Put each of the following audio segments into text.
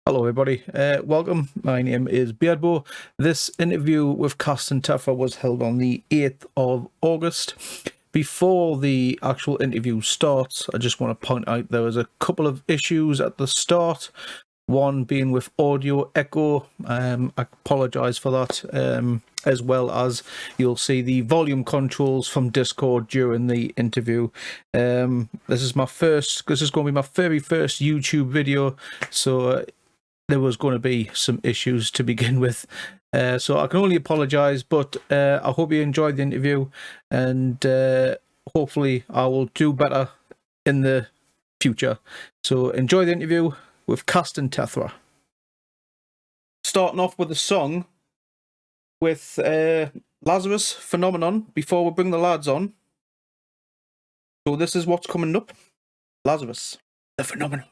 Hello everybody, welcome. My name is Beardbo. This interview with Cast and Tephra was held on the 8th of August. Before the actual interview starts, I just want to point out there was a couple of issues at the start. One being with audio echo. I apologise for that, as well as you'll see the volume controls from Discord during the interview. This is going to be my very first YouTube video, so there was going to be some issues to begin with. So I can only apologise, but I hope you enjoyed the interview, and hopefully I will do better in the future. So enjoy the interview with Cast and Tephra. Starting off with a song with Lazarus Phenomenon before we bring the lads on. So this is what's coming up. Lazarus, the Phenomenon.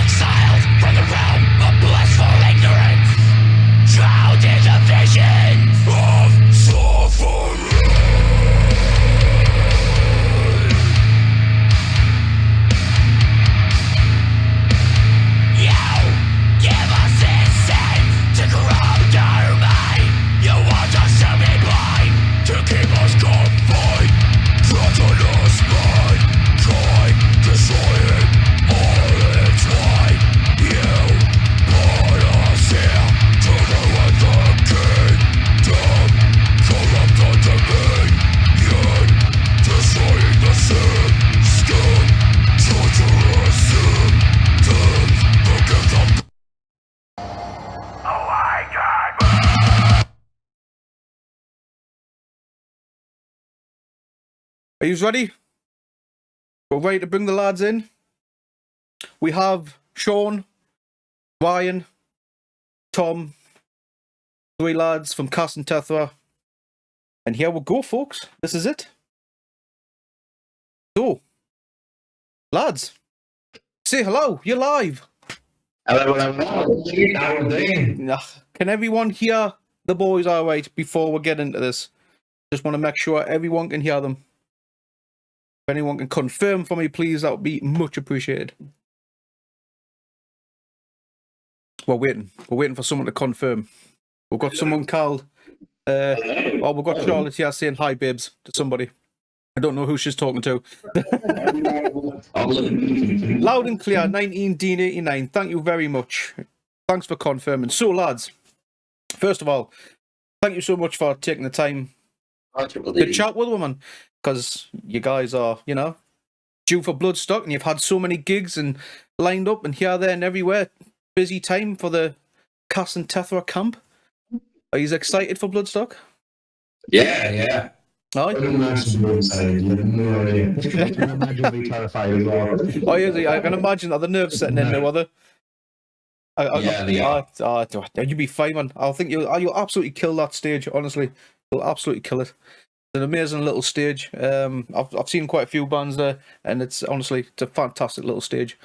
Exiled from the realm of blissful ignorance, drowned in the visions of suffering. You give us this sin to corrupt our mind. You want us to be blind, to keep us confined, throttle us mind, try destroying all its light. You brought us here to ruin the kingdom, corrupt the dominion, destroying the system, torturous symptoms, forgive them. Oh my God! Are you ready? We're ready to bring the lads in. We have Sean, Ryan, Tom, three lads from Cast and Tephra. And here we go, folks. This is it. So, lads, say hello. You're live. Hello. How are you doing? Can everyone hear the boys all right before we get into this? Just want to make sure everyone can hear them. anyone can confirm for me, please, that would be much appreciated. We're waiting for someone to confirm. We've got someone called. We've got Charlotte here saying hi, babes, to somebody. I don't know who she's talking to. Loud and clear, 19D89. Thank you very much. Thanks for confirming. So, lads, first of all, thank you so much for taking the time to chat with women, because you guys are, due for Bloodstock, and you've had so many gigs and lined up and here, there, and everywhere. Busy time for the Cass and Tephra camp. Are you excited for Bloodstock? Yeah. Aye. I can imagine you excited. You have no idea. I can imagine be terrified as well. Oh, yeah, I can imagine that the nerves setting in, no other. You'll be fine, man. I think you'll absolutely kill that stage. Honestly, you'll absolutely kill it. It's an amazing little stage. I've seen quite a few bands there, and it's a fantastic little stage.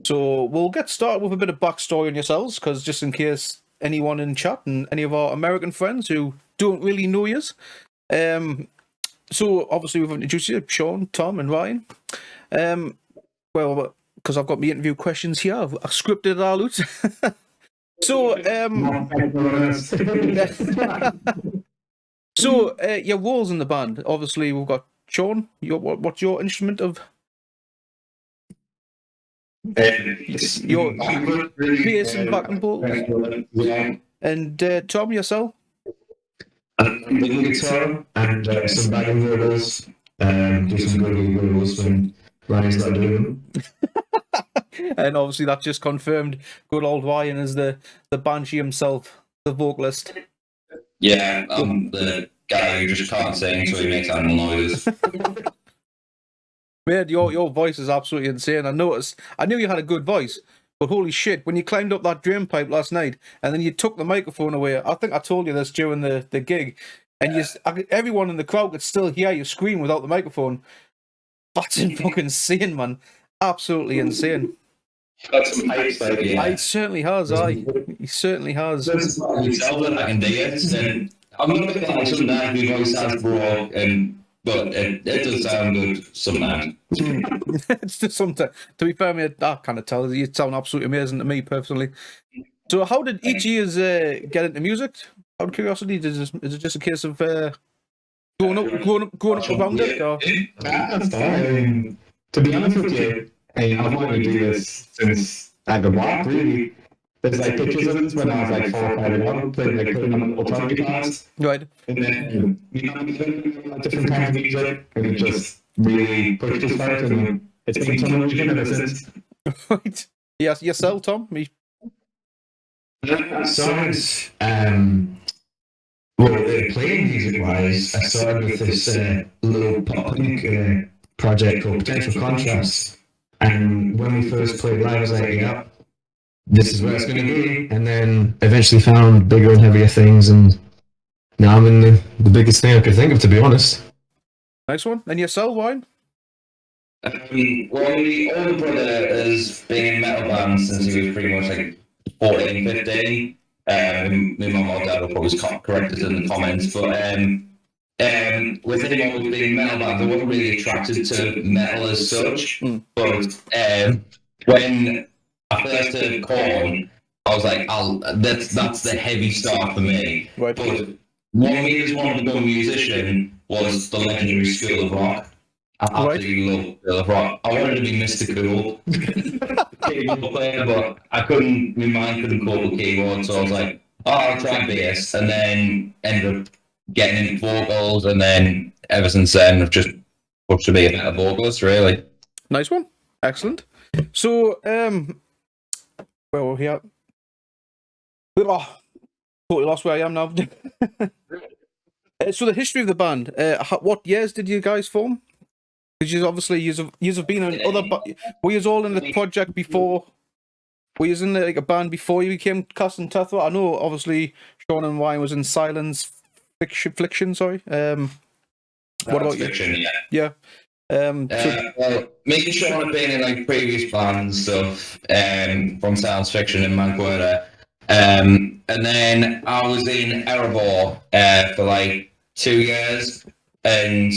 So we'll get started with a bit of backstory on yourselves, because just in case anyone in chat and any of our American friends who don't really know yous. So obviously we've introduced you, Sean, Tom, and Ryan. Well, because I've got my interview questions here, I've scripted it all out. So, your roles in the band. Obviously, we've got Sean. What's your instrument of? Your bass and backing vocals. And Tom, yourself. The guitar and some backing vocals. Do some good vocals when Ryan's not doing them. And obviously that just confirmed good old Ryan is the banshee himself, the vocalist. Yeah, I'm the guy who just can't sing, so he makes animal noises. Mate, your voice is absolutely insane. I knew you had a good voice, but holy shit, when you climbed up that drain pipe last night and then you took the microphone away, I think I told you this during the gig, and everyone in the crowd could still hear you scream without the microphone. That's fucking insane, man. Absolutely insane. Got some pipes, like, yeah. He certainly has, aye. He certainly has. You tell that I can do it, and I'm not going to like sometimes my voice sounds broke, but it does sound good sometimes. It's just sometimes. To be fair, mate, I kind of tell you sound absolutely amazing to me personally. So, how did each year's get into music? Out of curiosity, is it just a case of growing up around it? Or? That's fine. To be honest with you, I've wanted to do this since I got walk, really. There's like pictures of this when I was like 4 or 5 years old, playing like little trumpet guitars. Right. And then different kinds of music, and it just really pushed us forward, and it's been tunnel vision ever since. Right. Yes, yourself, Tom? Me. Songs, playing music-wise, I started with this little pop-punk project called Potential Contrast. And when we first played live, I was like, yeah, this is where it's going to be. And then eventually found bigger and heavier things, and now I'm in the biggest thing I could think of, to be honest. Nice one. And yourself, Ryan? Well, my older brother has been in metal bands since he was pretty much like 14, 15. My mum or dad will probably correct us in the comments, but with him always being metal bands, I wasn't really attracted to metal as such. But when I first heard Korn, I was like, that's the heavy start for me. Right. But what made us want to become a musician was the legendary School of Rock. I absolutely love School of Rock. I wanted to be Mr. Cool keyboard player, but my mind couldn't cope with keyboard, so I was like, I'll try bass, and then ended up getting into vocals, and then ever since then I've just pushed to be a better vocalist, really. Nice one. Excellent. So, where were we at? Oh, totally lost where I am now. So the history of the band, what years did you guys form? Because you have been in other. Were you all in the project before? Were you in like a band before you became Cass and Tephra? I know, obviously, Sean and Ryan was in Silence Fiction. Sorry. What about Fiction, you? Yeah. Well, me and Sean have been in like previous bands and stuff from Science Fiction and Manquota. And then I was in Erebor for like 2 years, and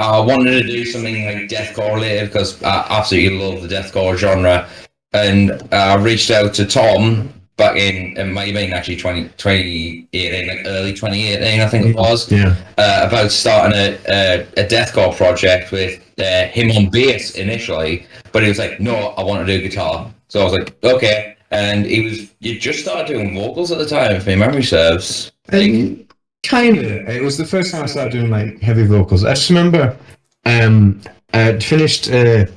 I wanted to do something like deathcore related because I absolutely love the deathcore genre, and I reached out to Tom back in it might have been actually 2018, like early 2018, I think it was, about starting a deathcore project with him on bass initially, but he was like, no, I want to do guitar. So I was like, okay, and you just started doing vocals at the time, if my memory serves. Kind of. It was the first time I started doing like heavy vocals. I just remember I'd finished with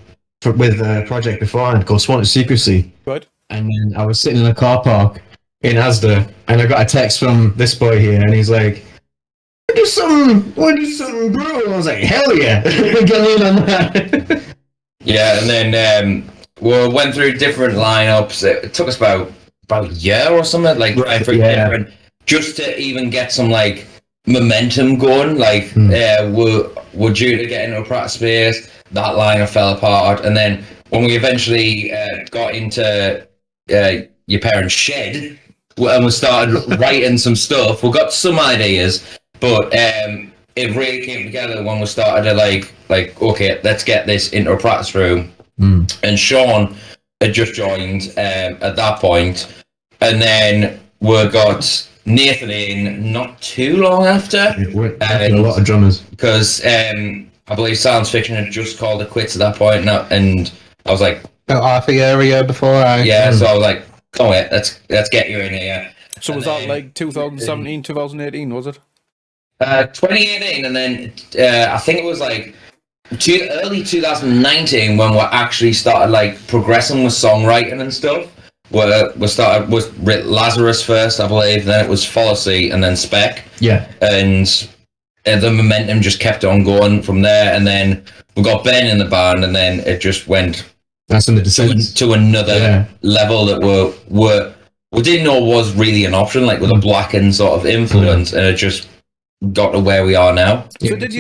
a project beforehand called Swanted Secrecy. Right. And then I was sitting in a car park in Asda, and I got a text from this boy here, and he's like, "Want to do something, bro?" I was like, "Hell yeah, get in on that." Yeah, and then we went through different lineups. It took us about a year or something, like different, just to even get some like momentum going. Like we're due to get into a practice space. That lineup fell apart, and then when we eventually got into your parents' shed and we started writing some stuff, we got some ideas, but it really came together when we started to like okay, let's get this into a practice room. And Sean had just joined at that point, and then we got Nathan in not too long after. A lot of drummers, because I believe Science Fiction had just called it quits at that point, and I was like, half a year before. So I was like, oh yeah, let's get you in here. So was that like 2017, 2018, was it? 2018, and then I think it was like early 2019 when we actually started like progressing with songwriting and stuff. We started with Lazarus first, I believe, then it was Fallacy, and then Spec. Yeah. And the momentum just kept on going from there, and then we got Ben in the band, and then it just went to another level that we didn't know was really an option, like with a blackened sort of influence, and it just got to where we are now. So did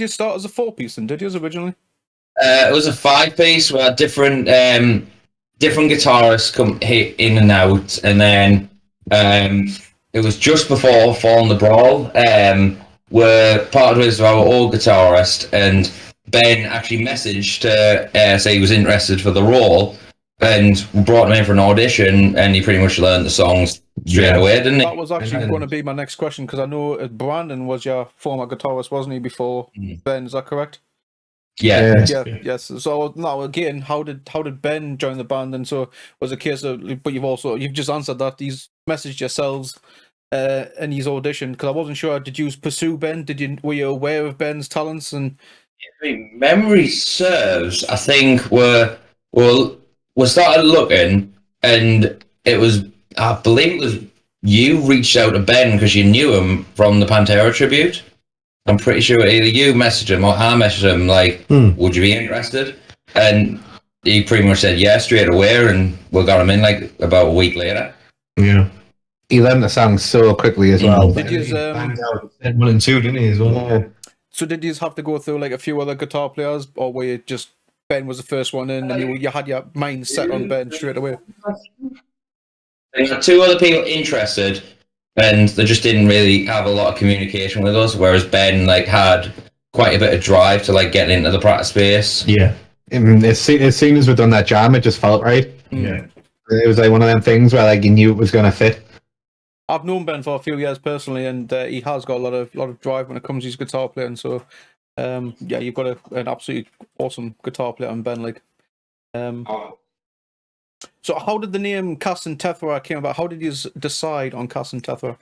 you start as a 4-piece then? Did you originally? It was a 5-piece. We had different guitarists come hit in and out, and then it was just before Fall in the Brawl. We're part of our old guitarist, and Ben actually messaged to say he was interested for the role, and we brought him in for an audition, and he pretty much learned the songs straight away, didn't he? That was actually going to be my next question, because I know Brandon was your former guitarist, wasn't he, before Ben? Is that correct? Yeah. Yes. So now again, how did Ben join the band? And so was it a case of, but you've just answered that he's messaged yourselves and he's auditioned, because I wasn't sure. Did you pursue Ben? Were you aware of Ben's talents? And if memory serves, I think we started looking, and I believe it was you reached out to Ben because you knew him from the Pantera tribute. I'm pretty sure either you messaged him or I messaged him, like, would you be interested? And he pretty much said yes straight away, and we got him in like about a week later. Yeah. He learned the song so quickly as well. Did you banged out Ed 1 and 2, didn't he, as well? Yeah. So did you have to go through like a few other guitar players, or were you just Ben was the first one in, and you had your mind set on Ben straight away? There were 2 other people interested, and they just didn't really have a lot of communication with us, whereas Ben like had quite a bit of drive to like get into the practice space. Yeah. As soon as we'd done that jam, it just felt right. Yeah. It was like one of them things where like you knew it was going to fit. I've known Ben for a few years personally, and he has got a lot of drive when it comes to his guitar playing. So, you've got an absolutely awesome guitar player in Ben. Like, so how did the name Cass and Tephra came about? How did you decide on Cass and Tephra?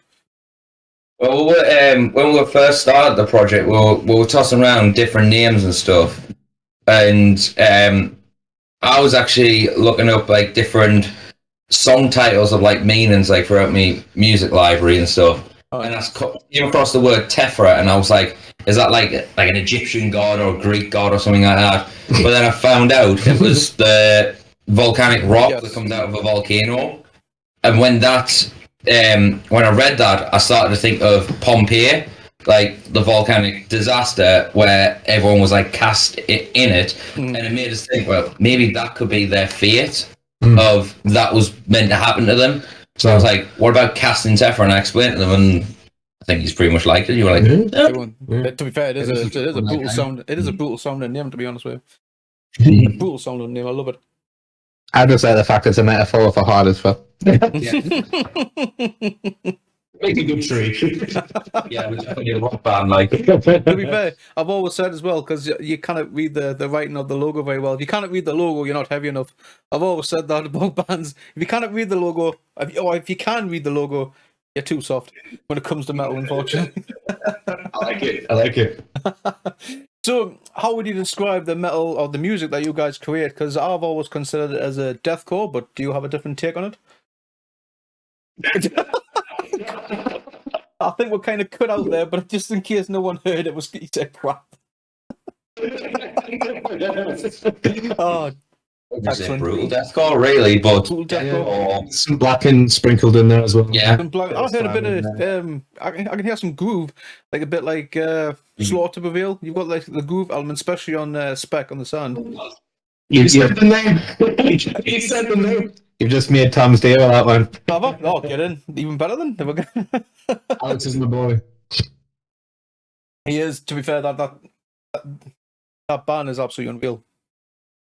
Well, when we first started the project, we were tossing around different names and stuff, and I was actually looking up like different song titles of like meanings like throughout my music library and stuff, and I came across the word Tephra, and I was like, is that like an Egyptian god or a Greek god or something like that? But then I found out it was the volcanic rock that comes out of a volcano, and when I read that, I started to think of Pompeii, like the volcanic disaster where everyone was like cast in it, and it made us think, well, maybe that could be their fate of that was meant to happen to them. So I was like, what about casting Tephra? And I explained to them, and I think he's pretty much liked it. You were like, Everyone. Yeah. To be fair, it is a brutal sound. It is a brutal sounding name, to be honest with you. A brutal sounding name. I love it. I just like the fact it's a metaphor for hard as well. Make a good tree. yeah, we're definitely a rock band. Like, To be fair, I've always said as well, because you cannot read the writing of the logo very well. If you cannot read the logo, you're not heavy enough. I've always said that about bands. If you cannot read the logo, if you can read the logo, you're too soft when it comes to metal, unfortunately. I like it. So, how would you describe the metal or the music that you guys create? Because I've always considered it as a deathcore, but do you have a different take on it? I think we're kind of cut out there, but just in case no one heard, it was he said crap. Oh, it's a excellent. brutal deathcore, really, but Brutal deathcore. Some blackened sprinkled in there as well. Yeah. I heard a bit of I can hear some groove, like a bit like Slaughter Prevail. You've got like the groove element, especially on Spec on the Sand. You said the name. You said the name. You've just made Tom's day with that one. Have I? Oh, get in. Even better than. Alex is my boy. He is. To be fair, that band is absolutely unreal.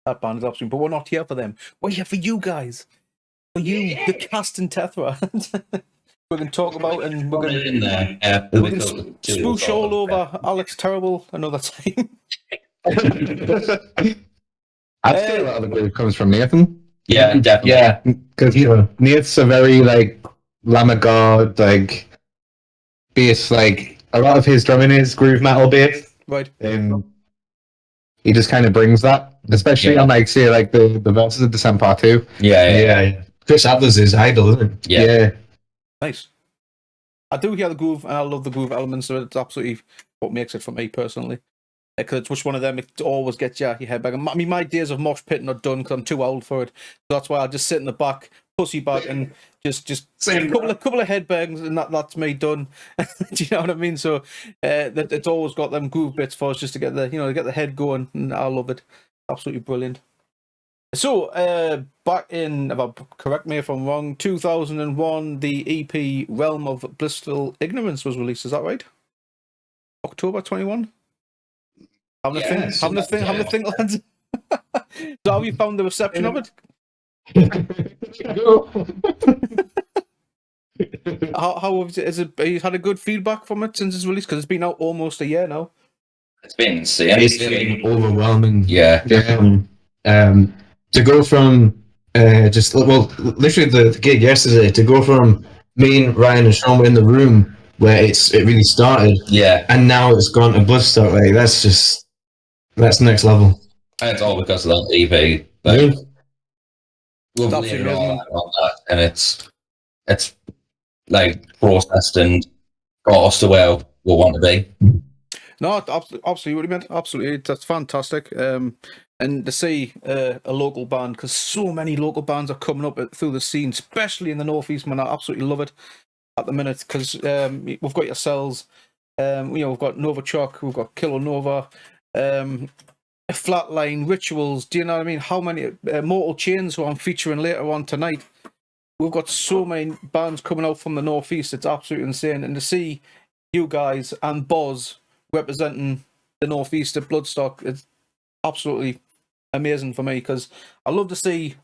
That band is absolutely. But we're not here for them. We're here for you guys. For you, the cast and Tephra. We're going to talk about and we're going in there. to spoosh all over Alex Terrible another time. I'd say a lot of the groove comes from Nathan. Yeah, definitely. Yeah, because Nate's a very like Lamb of God, like bass. Like a lot of his drumming is groove metal based. Right. He just kind of brings that, especially on like say like the verses of Descent Part 2. Yeah. Chris Adler's his idol, isn't it? Yeah. Nice. I do hear the groove, and I love the groove elements of it. It's absolutely what makes it for me personally. Because it's just one of them, it always gets your head back. I mean, my days of mosh pitting are done because I'm too old for it. So that's why I just sit in the back, pussy back, and just a couple of headbangs, and that's me done. Do you know what I mean? So it's always got them groove bits for us just to get the head going, and I love it. Absolutely brilliant. So back in, correct me if I'm wrong, 2001, the EP Realm of Blissful Ignorance was released. Is that right? October 21. Having a think, lads. So how you found the reception of it? How is it? Have you had a good feedback from it since it's released? Because it's been out almost a year now. It's been insane. It's been overwhelming. Yeah. To go from literally the gig yesterday, to go from me and Ryan and Sean were in the room where it really started, and now it's gone to Bloodstock. Like that's next level. And it's all because of that EP. Like, we'll leave it all on that, and it's like processed and got us to where we want to be. No, absolutely what you meant. Absolutely, that's fantastic. And to see a local band, because so many local bands are coming up through the scene, especially in the Northeast, man. I absolutely love it at the minute because we've got yourselves, we've got Nova Chalk, we've got Killer Nova, Flatline, Rituals. Do you know what I mean? How many Mortal Chains, who I'm featuring later on tonight. We've got so many bands coming out from the Northeast. It's absolutely insane. And to see you guys and Boz representing the Northeast at Bloodstock, it's absolutely amazing for me because I love to see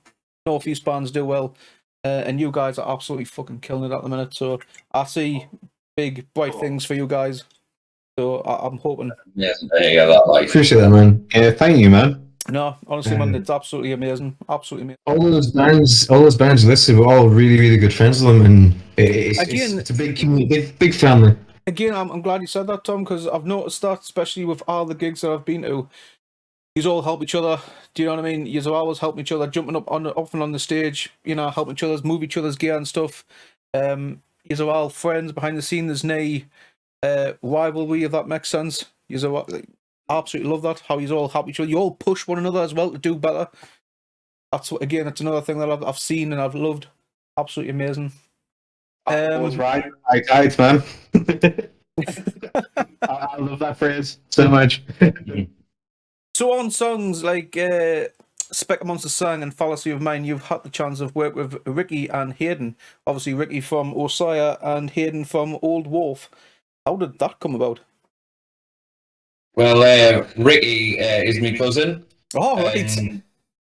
Northeast bands do well, and you guys are absolutely fucking killing it at the minute. So I see big bright things for you guys. So I'm hoping. Yeah, that like. Appreciate that, man. Yeah, thank you, man. No, honestly, man, it's absolutely amazing. Absolutely amazing. All those bands listed were all really, really good friends with them, and it's a big community, big family. Again, I'm glad you said that, Tom, because I've noticed that, especially with all the gigs that I've been to, you all help each other. Do you know what I mean? You always help each other, jumping up often on the stage, helping each other, move each other's gear and stuff. You are all friends behind the scene. There's no rivalry, if that makes sense. You absolutely love that, how you all help each other. You all push one another as well to do better. That's another thing that I've seen and I've loved. Absolutely amazing. I was right. I died, man. I love that phrase so much. So on songs like Spec Monster Sang and Fallacy of Mine, you've had the chance of work with Ricky and Hayden. Obviously Ricky from Osiah and Hayden from Old Wolf. How did that come about? Well, Ricky is my cousin. Oh, right.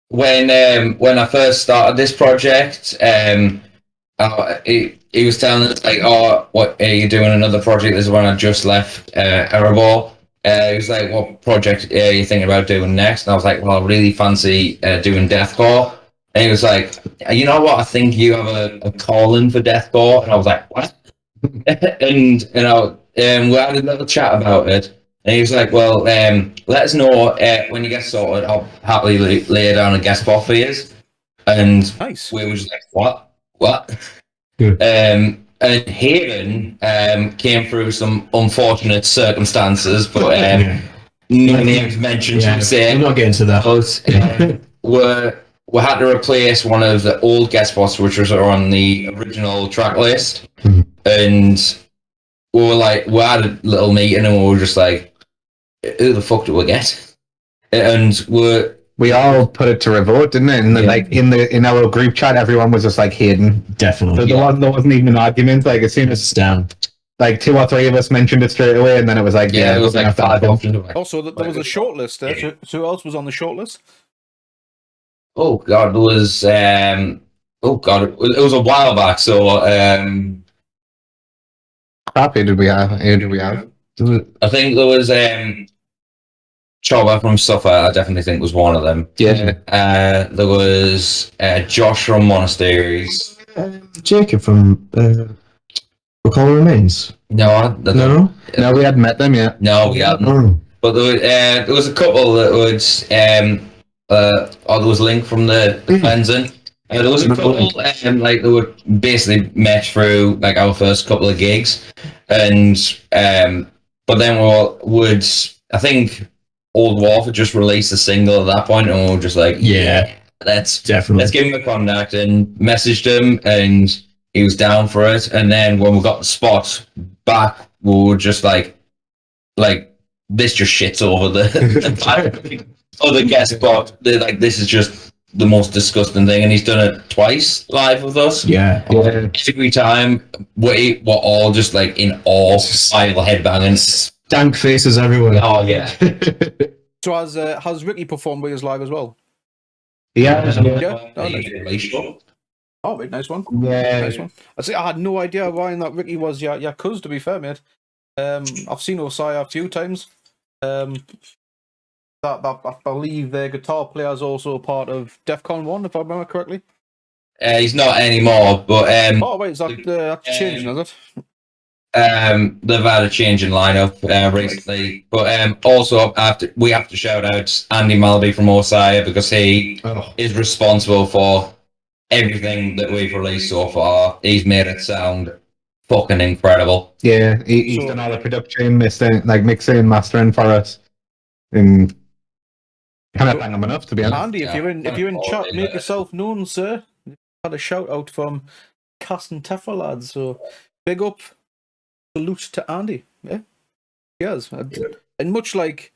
When I first started this project, he was telling us like, "Oh, what are you doing? Another project?" This is when I just left Erebor. He was like, "What project are you thinking about doing next?" And I was like, "Well, I really fancy doing Deathcore." And he was like, "You know what? I think you have a calling for Deathcore." And I was like, "What?" And we had a little chat about it. And he was like, "Well, let us know when you get sorted. I'll happily lay down a guest spot for you." And Nice. we were just like, "What?" Yeah. And Haven came through some unfortunate circumstances, but no names mentioned. Yeah, To say, we're not getting to that. we had to replace one of the old guest spots, which was on the original track list, and we had a little meeting, and we were just like, "Who the fuck do we get?" And we all put it to a vote, didn't it? And then, like in our group chat, everyone was just like Hayden. Definitely. There wasn't even an argument. Like as soon as It's down. like 2 or 3 of us mentioned it straight away, and then it was like it was like 5 options. Also, there was a shortlist there. So who else was on the shortlist? Oh God, there was it was a while back. So crap. Who did we have? I think there was Chova from Suffer. I definitely think was one of them. Yeah. There was Josh from Monasteries. Jacob from Recall Remains. No, No, we hadn't met them yet. no, we hadn't. Oh. But there was a couple that would there was Link from the cleansing. There was a couple like they would basically mesh through like our first couple of gigs, and but then I think Old Wolf had just released a single at that point, and we were just like, Yeah, let's definitely. give him a contact, and messaged him, and he was down for it. And then when we got the spot back, we were just like this just shits over the other guest spot. They're like, this is just the most disgusting thing, and he's done it twice live with us. Yeah. Every time we're all just like in awe, style headbanging. Dank faces everywhere. Oh yeah. So has Ricky performed with us live as well? Yeah. Oh, wait, nice one. Yeah. Nice one. I had no idea, Ryan, that Ricky was your cuz, to be fair, mate. I've seen Osai a few times. That I believe their guitar player is also part of DEFCON 1, if I remember correctly. He's not anymore, but Oh wait, is that's changing, is it? they've had a change in lineup recently, but also we have to shout out Andy Malaby from Osaya, because he is responsible for everything that we've released so far. He's made it sound fucking incredible. Yeah, he's done all the production, mixing and mastering for us, and kind of bang him enough, to be honest. Andy, if you're in chat, make yourself known, sir. Had a shout out from Cass and Tephra lads, so big up, salute to Andy. Yeah, yes, and much like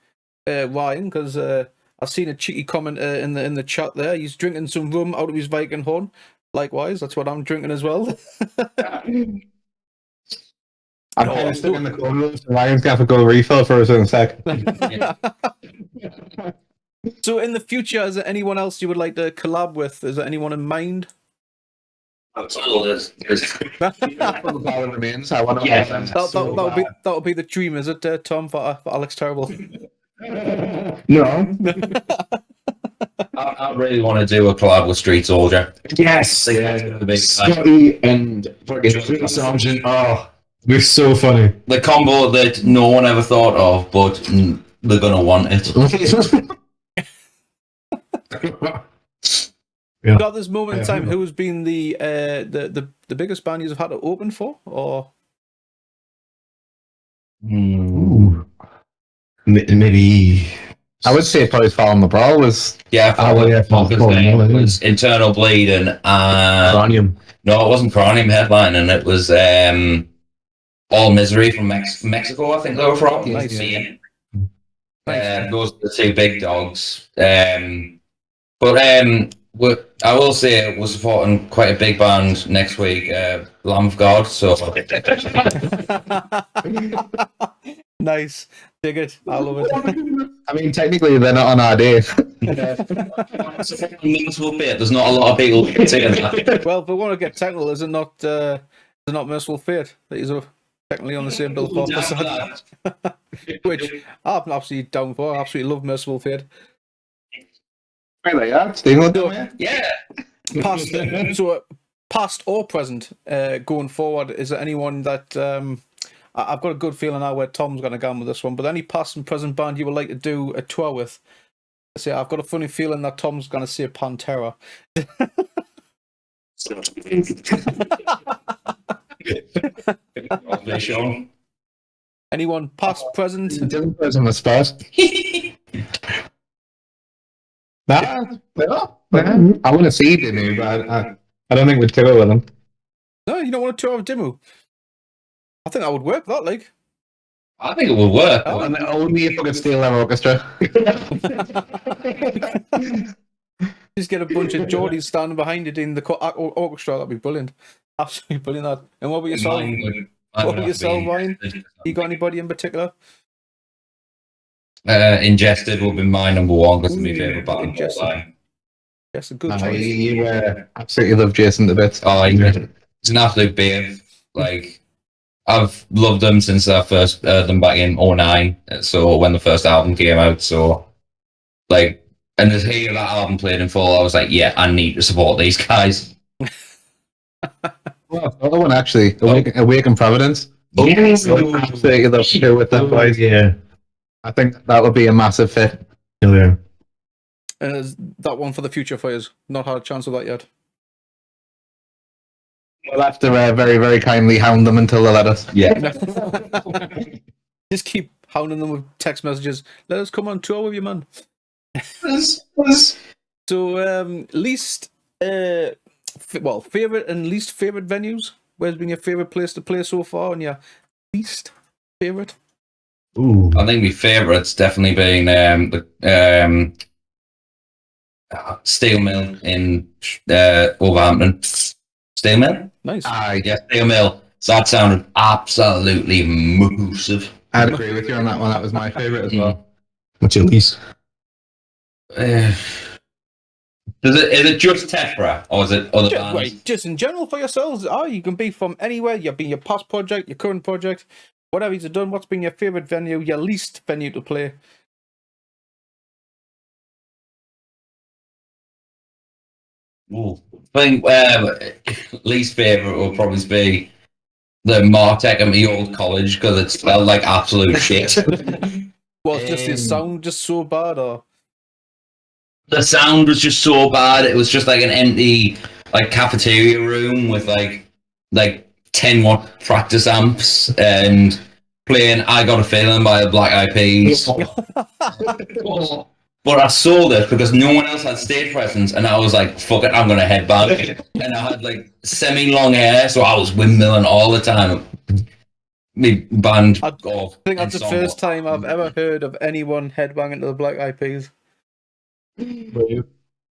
Ryan, because I've seen a cheeky comment in the chat there. He's drinking some rum out of his Viking horn. Likewise, that's what I'm drinking as well. I'm kind of stuck in the corner, so Ryan's going to have to go refill for us in a sec. So in the future, is there anyone else you would like to collab with? Is there anyone in mind? That's all it is. Remains. I want to that'll be the dream, is it, Tom, for Alex Terrible? No. I really want to do a collab with Street Soldier. Yes. Scotty and fucking Sergeant. Oh, we're so funny. The combo that no one ever thought of, but they're gonna want it. At this moment in time, who has been the biggest band you've had to open for, or Maybe I would say probably Fallen the Brawl was It was Internal Bleeding and Cranium. No, it wasn't Cranium headlining. It was All Misery from Mexico. I think they were from. Nice. Those are the two big dogs. But I will say we're supporting quite a big band next week, Lamb of God. So Nice. Dig it. I love it. I mean, technically, they're not on our day. Merciful Fate. There's not a lot of people saying that. Well, if we want to get technical, is it not Merciful Fate that is technically on the same bill for facade? Which I'm absolutely down for. I absolutely love Merciful Fate. Really, yeah. Stephen, Yeah. Past or present, going forward, is there anyone that I've got a good feeling now where Tom's going to go with this one, but any past and present band you would like to do a tour with? See, I've got a funny feeling that Tom's going to say Pantera. Sean. Anyone past, present? Dylan goes on the spot. Nah, I want to see Dimmu, but I don't think we'd tour with him. No, you don't want to tour with Dimmu? I think that would work, that, like. I think it would work. Oh. And only if I could steal their orchestra. Just get a bunch of Geordies standing behind it in the orchestra. That'd be brilliant. Absolutely brilliant. That. And what about yourself? What about yourself, Ryan? You got anybody in particular? Ingested will be my number one because it's my favourite band. Ingested. Yes, a good choice. You absolutely love Jason to bits. Oh, he's an absolute babe. Like, I've loved them since I first heard them back in 2009. So when the first album came out, so like, and to hear that album played in full, I was like, yeah, I need to support these guys. Well, another one actually, Awaken Providence. Yes. Absolutely love to go with them boys. Yeah. I think that would be a massive fit. Yeah. And is that one for the future for you? Not had a chance of that yet. We'll have to very, very kindly hound them until they let us. Yeah. Just keep hounding them with text messages. Let us come on tour with you, man. So, least, favorite and least favorite venues. Where's been your favorite place to play so far, and your least favorite? Ooh. I think my favourite's definitely been the Steel Mill in Wolverhampton. Steel Mill? Nice. Yeah, Steel Mill. That sounded absolutely massive. I'd agree with you on that one. That was my favourite as well. What's your least? Is it just Tephra or is it other bands? Wait, just in general for yourselves. You can be from anywhere. You've been your past project, your current project, whatever you've done. What's been your favourite venue, your least venue to play? Ooh. I think least favourite will probably be the Martech at my old college because it smelled like absolute shit. Was just the sound just so bad, or? The sound was just so bad. It was just like an empty like cafeteria room with like 10-watt practice amps and playing "I Got a Feeling" by the Black Eyed Peas. But I saw this because no one else had stage presence, and I was like, "Fuck it, I'm gonna headbang." And I had like semi-long hair, so I was windmilling all the time. Me band. I think that's the first time I've ever heard of anyone headbanging to the Black Eyed Peas.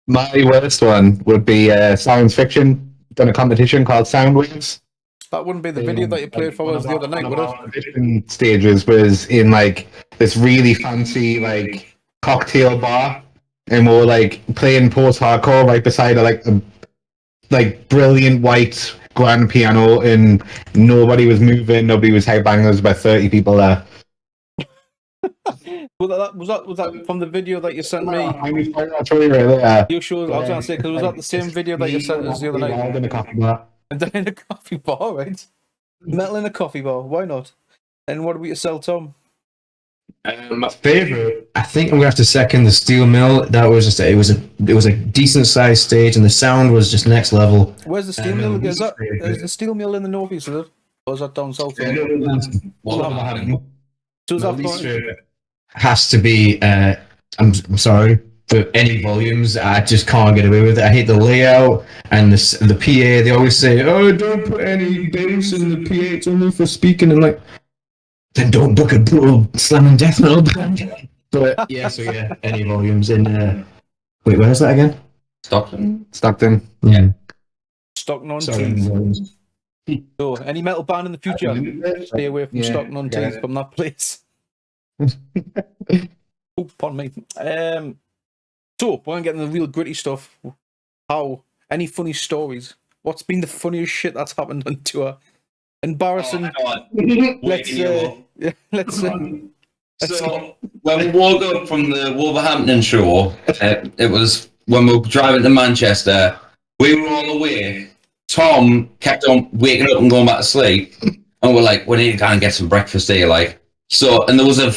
My worst one would be science fiction. Done a competition called Sound Waves. That wouldn't be the video that you played for us the other night, would it? Competition stages was in like this really fancy like cocktail bar, and we were like playing post-hardcore right beside a brilliant white grand piano, and nobody was moving, nobody was headbanging. There was about 30 people there. Was that from the video that you sent me? That's really right there. You sure? I was going to say, because was that the same video that you sent us the other night? In a coffee bar. And then in a coffee bar, right? Metal in a coffee bar. Why not? And what about yourself, Tom? My favorite, I think I'm gonna have to second the Steel Mill. That was just it was a decent sized stage, and the sound was just next level. Where's the steel mill? Is the steel mill in the northeast, is it? Or is that down south? So is that Least has to be. I'm sorry, for any volumes, I just can't get away with it. I hate the layout and the PA. They always say, "Oh, don't put any bass in the PA. It's only for speaking." And like, then don't book a brutal slamming death metal band. But yeah, so yeah, any volumes in. Wait, where's that again? Stockton. Stockton. Yeah. Stockton on Sorry. Tees. So, any metal band in the future, stay away from Yeah, Stockton on yeah. Tees from that place. Oh, pardon me. So, we're going to get into the real gritty stuff. How? Any funny stories? What's been the funniest shit that's happened on tour? Embarrassing. Let's So when we woke up from the Wolverhampton show, it was when we were driving to Manchester. We were all awake. Tom kept on waking up and going back to sleep, and we're like, "We need to go and get some breakfast here." Like, so, and there was a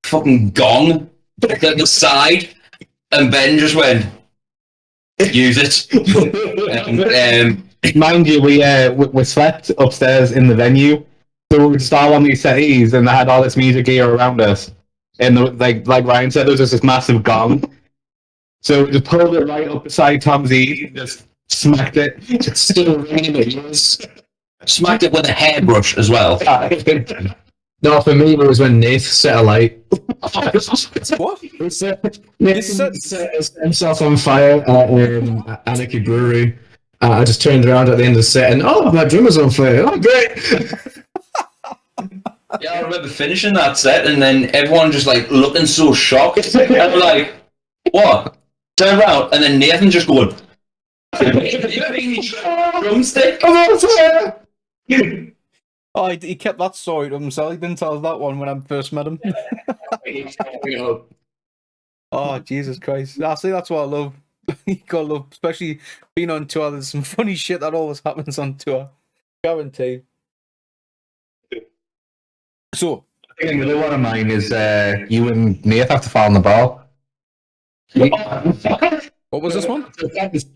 fucking gong at the side, and Ben just went, "Use it." Mind you, we slept upstairs in the venue, so we just all on these settees, and they had all this music gear around us. And like Ryan said, there was just this massive gong. So we just pulled it right up beside Tom's ear, and just smacked it. It's still ringing in your ears. Smacked it with a hairbrush as well. No, for me, it was when Nath set a light. What? Nathan set himself on fire at Anarchy Brewery. I just turned around at the end of the set and, oh, my drummer's on fire. Oh, great. Yeah, I remember finishing that set and then everyone just like looking so shocked. And we're like, what? Turn around and then Nathan just going, drumstick. Oh, he kept that story to himself. He didn't tell us that one when I first met him. Oh, Jesus Christ. I see, that's what I love. You gotta love, especially being on tour. There's some funny shit that always happens on tour. Guaranteed. So, I think another one of mine is you and Nate have to fall on the ball. what was this one?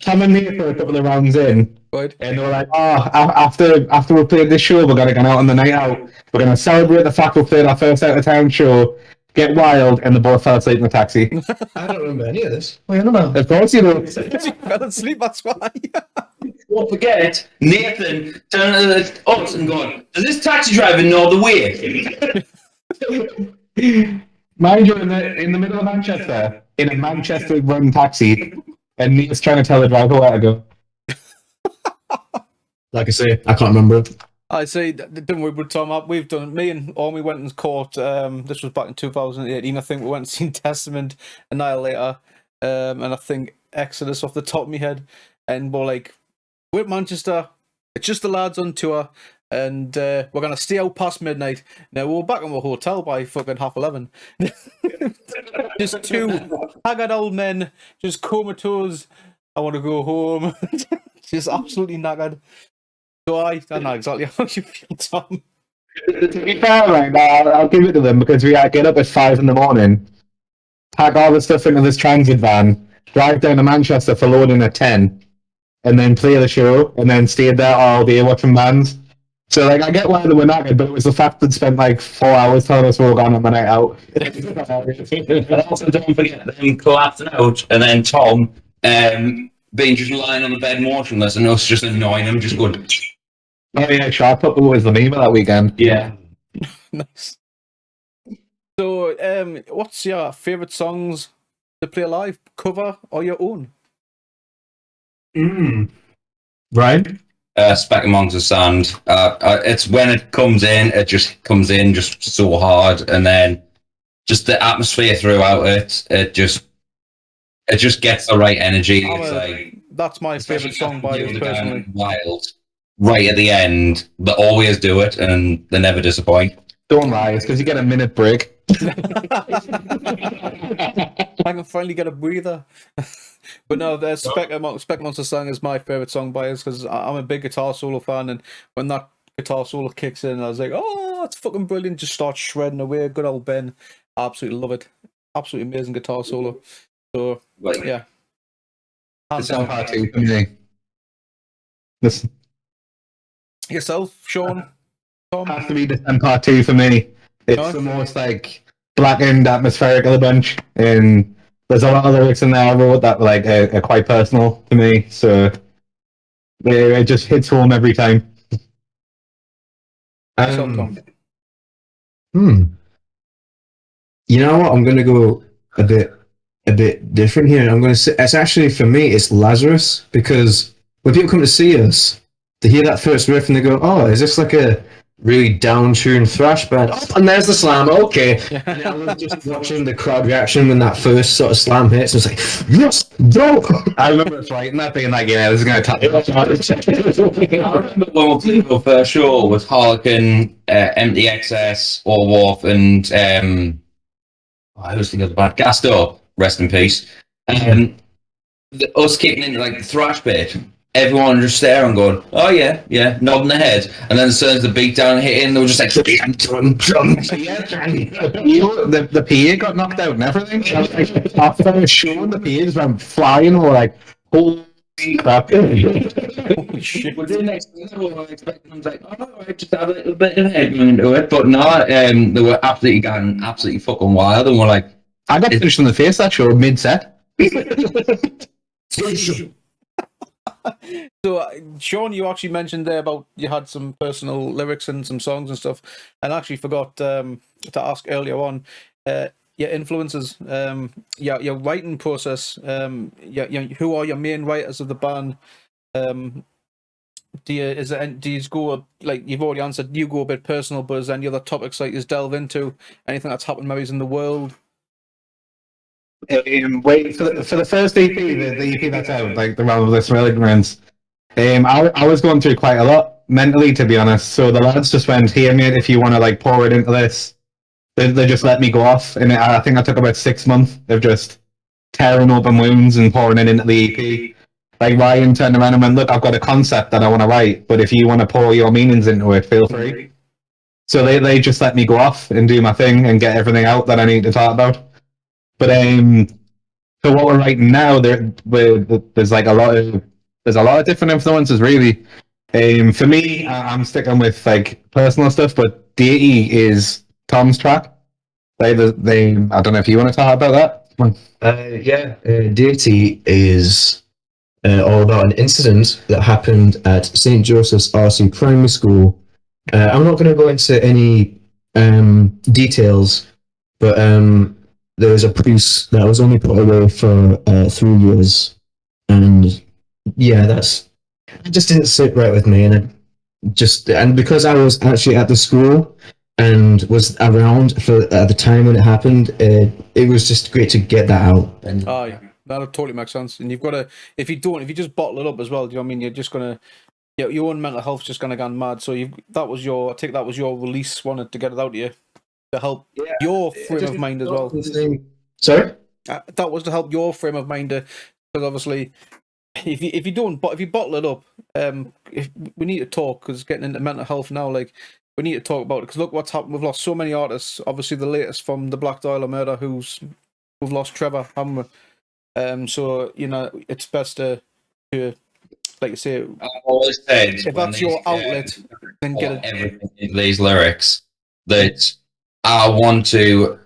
Tom and Nate for a couple of rounds in, Right. and they were like, "Oh, after we played this show, we're gonna go out on the night out. We're gonna celebrate the fact we played our first out of town show, get wild," and they both fell asleep in the taxi. I don't remember any of this. Well, I don't know. Of course you do. You fell asleep, that's why. Don't forget, Nathan turning to us and going, does this taxi driver know the way? Mind you, in the middle of Manchester, in a Manchester-run taxi, and Nate's trying to tell the driver where to go. Like I say, I can't remember it. I say, don't worry about Tom. We've done, me and Ormy went and caught, this was back in 2018, I think we went and seen Testament, Annihilator, and I think Exodus off the top of my head, and we're like, we're at Manchester, it's just the lads on tour, and we're going to stay out past midnight. Now, we're back in the hotel by fucking 11:30. Just two haggard old men, just comatose, I want to go home, just absolutely knackered. So I know exactly how you feel, Tom. To be fair, right, I'll give it to them because we get up at 5 a.m, pack all the stuff into this transit van, drive down to Manchester for loading at 10, and then play the show, and then stayed there all day watching bands. So, like, I get why they were knackered, but it was the fact that spent like 4 hours telling us we were going on the night out. And also don't forget them collapsing out and then Tom being just lying on the bed motionless and us just annoying him, just going, Oh yeah, Sharp Up was the name of that weekend. yeah. Nice. So, what's your favourite songs to play live, cover, or your own? Right? Speck Amongst the Sand. It's when it comes in, it just comes in just so hard, and then just the atmosphere throughout it, it just gets the right energy. It's like, That's my favourite song by you, personally. Wild. Right at the end, they always do it, and they never disappoint. Don't lie, it's because you get a minute break. I can finally get a breather. But no, the Speck Monster Song is my favourite song by us because I'm a big guitar solo fan, and when that guitar solo kicks in, I was like, oh, that's fucking brilliant. Just start shredding away. Good old Ben. I absolutely love it. Absolutely amazing guitar solo. So, yeah. Hands down. Part 2 for me. Listen, Yourself, Sean? Tom? has to be the part 2 for me. It's No? the most like blackened, atmospheric of the bunch, and there's a lot of lyrics in there I wrote that like are quite personal to me. So it just hits home every time. Yourself, Tom? You know what? I'm going to go a bit a bit different here. I'm going to say it's actually for me it's Lazarus, because when people come to see us, they hear that first riff and they go, "Oh, is this like a really down-tuned thrash band?" Oh, and there's the slam. Okay, and I love just watching the crowd reaction when that first sort of slam hits. It's like, yes, bro. I remember writing that being like, yeah, this is going to tap I remember when we played our first show with Harlequin, Empty XS, Orwolf, and I was thinking of the band Gasto, rest in peace. Us kicking into like the thrash bit, everyone just staring, going, "Oh yeah, yeah," nodding their head, and then as soon as the beat down hit in, they were just like, the PA got knocked out and everything. After I was showing, the PA just went flying, and we're like, holy crap. Holy shit. We did next thing, we were expecting them like, "Oh, I just have a little bit of head going into it," but no, they were absolutely fucking wild, and we're like, I got punched in the face that show mid-set. So, Sean, you actually mentioned there about you had some personal lyrics and some songs and stuff, and I actually forgot to ask earlier on your influences, your writing process. Who are your main writers of the band? Do you go, like you've already answered? Do you go a bit personal, but is there any other topics like you delve into? Anything that's happened maybe in the world? Wait for the first EP, the EP that's out, like the Realm of Blissful Ignorance. I was going through quite a lot mentally, to be honest. So the lads just went, "Here, mate, if you want to like pour it into this," they just let me go off, and I think I took about 6 months of just tearing open wounds and pouring it into the EP. Like Ryan turned around and went, "Look, I've got a concept that I want to write, but if you want to pour your meanings into it, feel free." So they just let me go off and do my thing and get everything out that I need to talk about. But so what we're writing now, there's like a lot of different influences, really. For me, I'm sticking with like personal stuff, but Deity is Tom's track. I don't know if you want to talk about that. Deity is all about an incident that happened at St. Joseph's RC Primary School. I'm not going to go into any details, but there was a priest that was only put away for 3 years, and yeah, it just didn't sit right with me, and because I was actually at the school and was around at the time when it happened, it was just great to get that out. Oh yeah, that totally makes sense. And you've got to, if you just bottle it up as well, do you know what I mean? You're just gonna, your own mental health's just gonna go mad. So that was your release, wanted to get it out of you. To help your frame of mind as well. Sorry? That was to help your frame of mind, because obviously, if you bottle it up, we need to talk, because getting into mental health now, like we need to talk about it. Because look what's happened. We've lost so many artists. Obviously, the latest from the Black Dial murder, we've lost Trevor, haven't we? So it's best to like you say. I've always said, if that's your outlet, then get it. Everything in these lyrics that I want to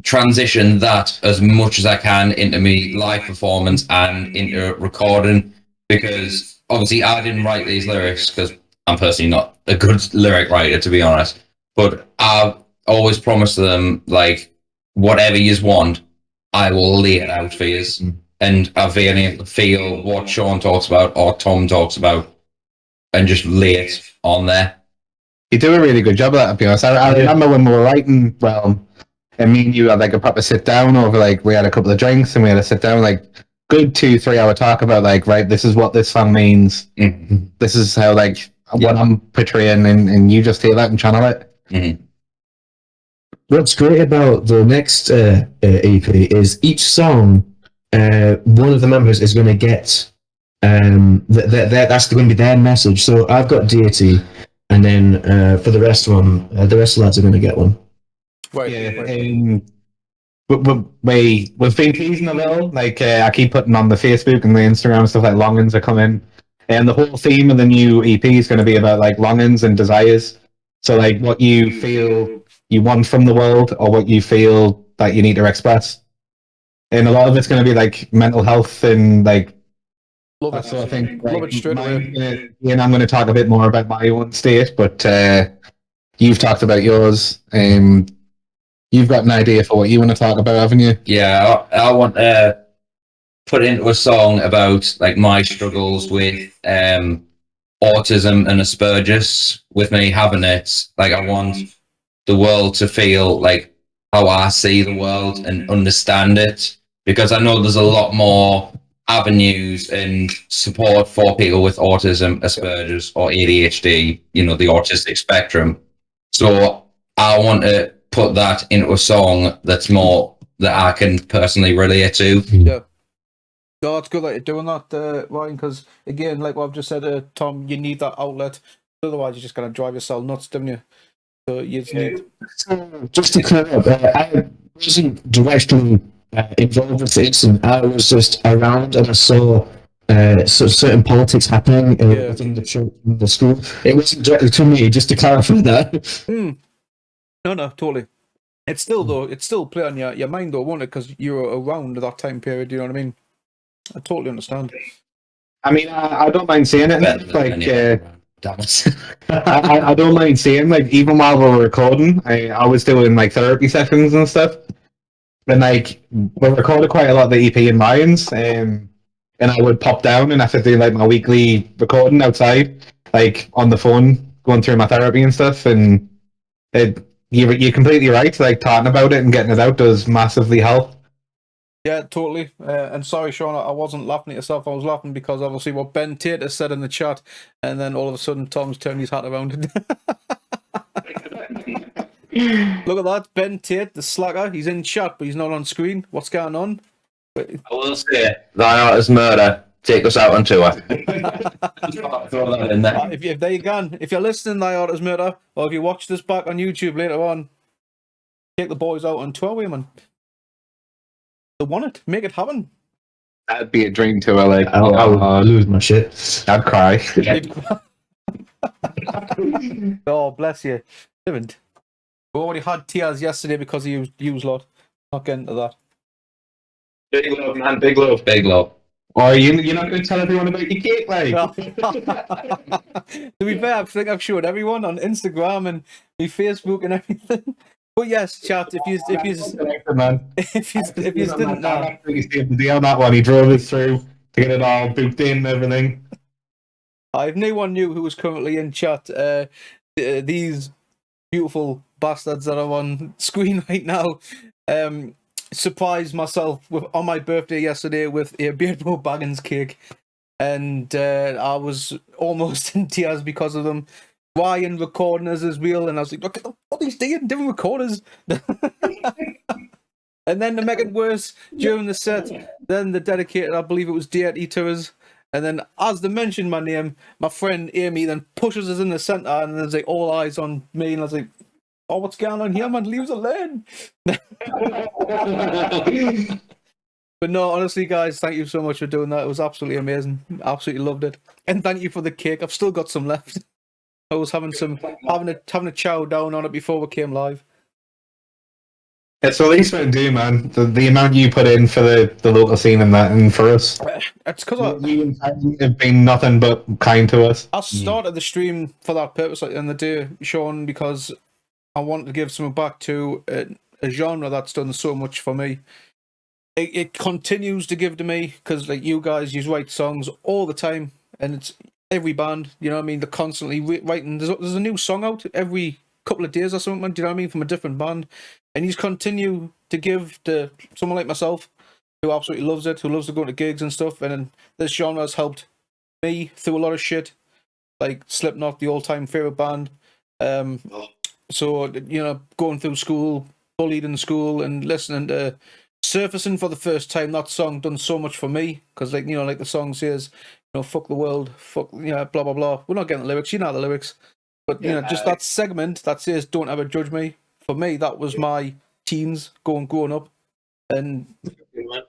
transition that as much as I can into me live performance and into recording, because obviously I didn't write these lyrics because I'm personally not a good lyric writer, to be honest, but I've always promised them, like, whatever you want, I will lay it out for you, and I've been able to feel what Sean talks about or Tom talks about and just lay it on there. You do a really good job of that, to be honest. I remember when we were writing, and me and you had like a proper sit down over, like, we had a couple of drinks and we had a sit down, like, good 2-3 hour talk about, like, right, this is what this song means. Mm-hmm. This is how, like, what I'm portraying, and you just hear that and channel it. Mm-hmm. What's great about the next EP is each song, one of the members is going to get that's going to be their message. So I've got Deity, and then for the rest of them, the rest of the lads are going to get one. Right. Yeah. We've been teasing a little. Like, I keep putting on the Facebook and the Instagram stuff, like, longings are coming, and the whole theme of the new EP is going to be about, like, longings and desires. So, like, what you feel you want from the world, or what you feel that you need to express. And a lot of it's going to be like mental health and, like, love that it. sort of thing. Love Like, it straight away. and I'm going to talk a bit more about my own state, but you've talked about yours. you've got an idea for what you want to talk about, haven't you? Yeah, I want to put into a song about like my struggles with autism and Asperger's, with me having it. Like, I want the world to feel like how I see the world and understand it, because I know there's a lot more avenues and support for people with autism, Asperger's, or ADHD, you know, the autistic spectrum. So I want to put that into a song that's more that I can personally relate to. Yeah. No, it's good that you're doing that, Ryan, because, again, like what I've just said, Tom, you need that outlet. Otherwise, you're just going to drive yourself nuts, don't you? So you just need... Just to clear up, I wasn't directly involved with this, and I was just around and I saw certain politics happening within the church, the school. It wasn't directly to me, just to clarify that. No, totally. It's still, though, it's still play on your mind, though, won't it? Because you were around that time period, you know what I mean? I totally understand. I mean, I don't mind saying it. Like, Damn it. I don't mind saying, like, even while we were recording, I was doing like therapy sessions and stuff. And like, we recorded quite a lot of the EP in Mayans, and I would pop down and have to do like my weekly recording outside, like on the phone, going through my therapy and stuff. And you're completely right. Like, talking about it and getting it out does massively help. Yeah, totally. And sorry, Sean, I wasn't laughing at yourself. I was laughing because obviously what Ben Tater said in the chat, and then all of a sudden Tom's turned his hat around. Look at that, Ben Tate, the slacker. He's in chat, but he's not on screen. What's going on? I will say, Thy Art is Murder. Take us out on tour. Throw that in there. If there you go. If you're listening, Thy Art is Murder, or if you watch this back on YouTube later on, take the boys out on tour with you, man. They want it. Make it happen. That'd be a dream tour. Like, I'll lose my shit. I'd cry. Oh, bless you. Didn't. We already had tears yesterday because of you lot. Not getting into that. Big love, man. Big love. Big love. Or you're not going to tell everyone about your cake, like? To be fair, I think I've showed everyone on Instagram and my Facebook and everything. But yes, chat. If you didn't know, He saved the deal on that one. He drove us through to get it all booked in and everything. if no one knew who was currently in chat, these beautiful bastards that are on screen right now, surprised myself on my birthday yesterday with a Beardmo Baggins cake, and I was almost in tears because of them. Ryan recording us as well, and I was like, look at what he's doing, different recorders. And then to make it worse, during the set, then the dedicated, I believe it was deity to us, and then as they mentioned my name, my friend Amy then pushes us in the centre, and there's like all eyes on me, and I was like, oh, what's going on here, man? Leave us alone. But no, honestly, guys, thank you so much for doing that. It was absolutely amazing. Absolutely loved it. And thank you for the cake. I've still got some left. I was having a chow down on it before we came live. It's the least we can do, man. The amount you put in for the local scene and that, and for us. It's because You and Tiny have been nothing but kind to us. I started the stream for that purpose in the day, Sean, because I wanted to give something back to a genre that's done so much for me. It continues to give to me because, like, you guys, you write songs all the time, and it's every band, you know what I mean? They're constantly writing. There's a new song out every couple of days or something, do you know what I mean? From a different band, and you continue to give to someone like myself who absolutely loves it, who loves to go to gigs and stuff. And then this genre has helped me through a lot of shit, like Slipknot, the all-time favorite band. So, you know, going through school, bullied in school, and listening to Surfacing for the first time, that song done so much for me because, like, you know, like the song says, you know, fuck the world, fuck, you know, blah blah blah. We're not getting the lyrics, you know the lyrics, but you know, just that segment that says "Don't ever judge me." For me, that was my teens growing up, and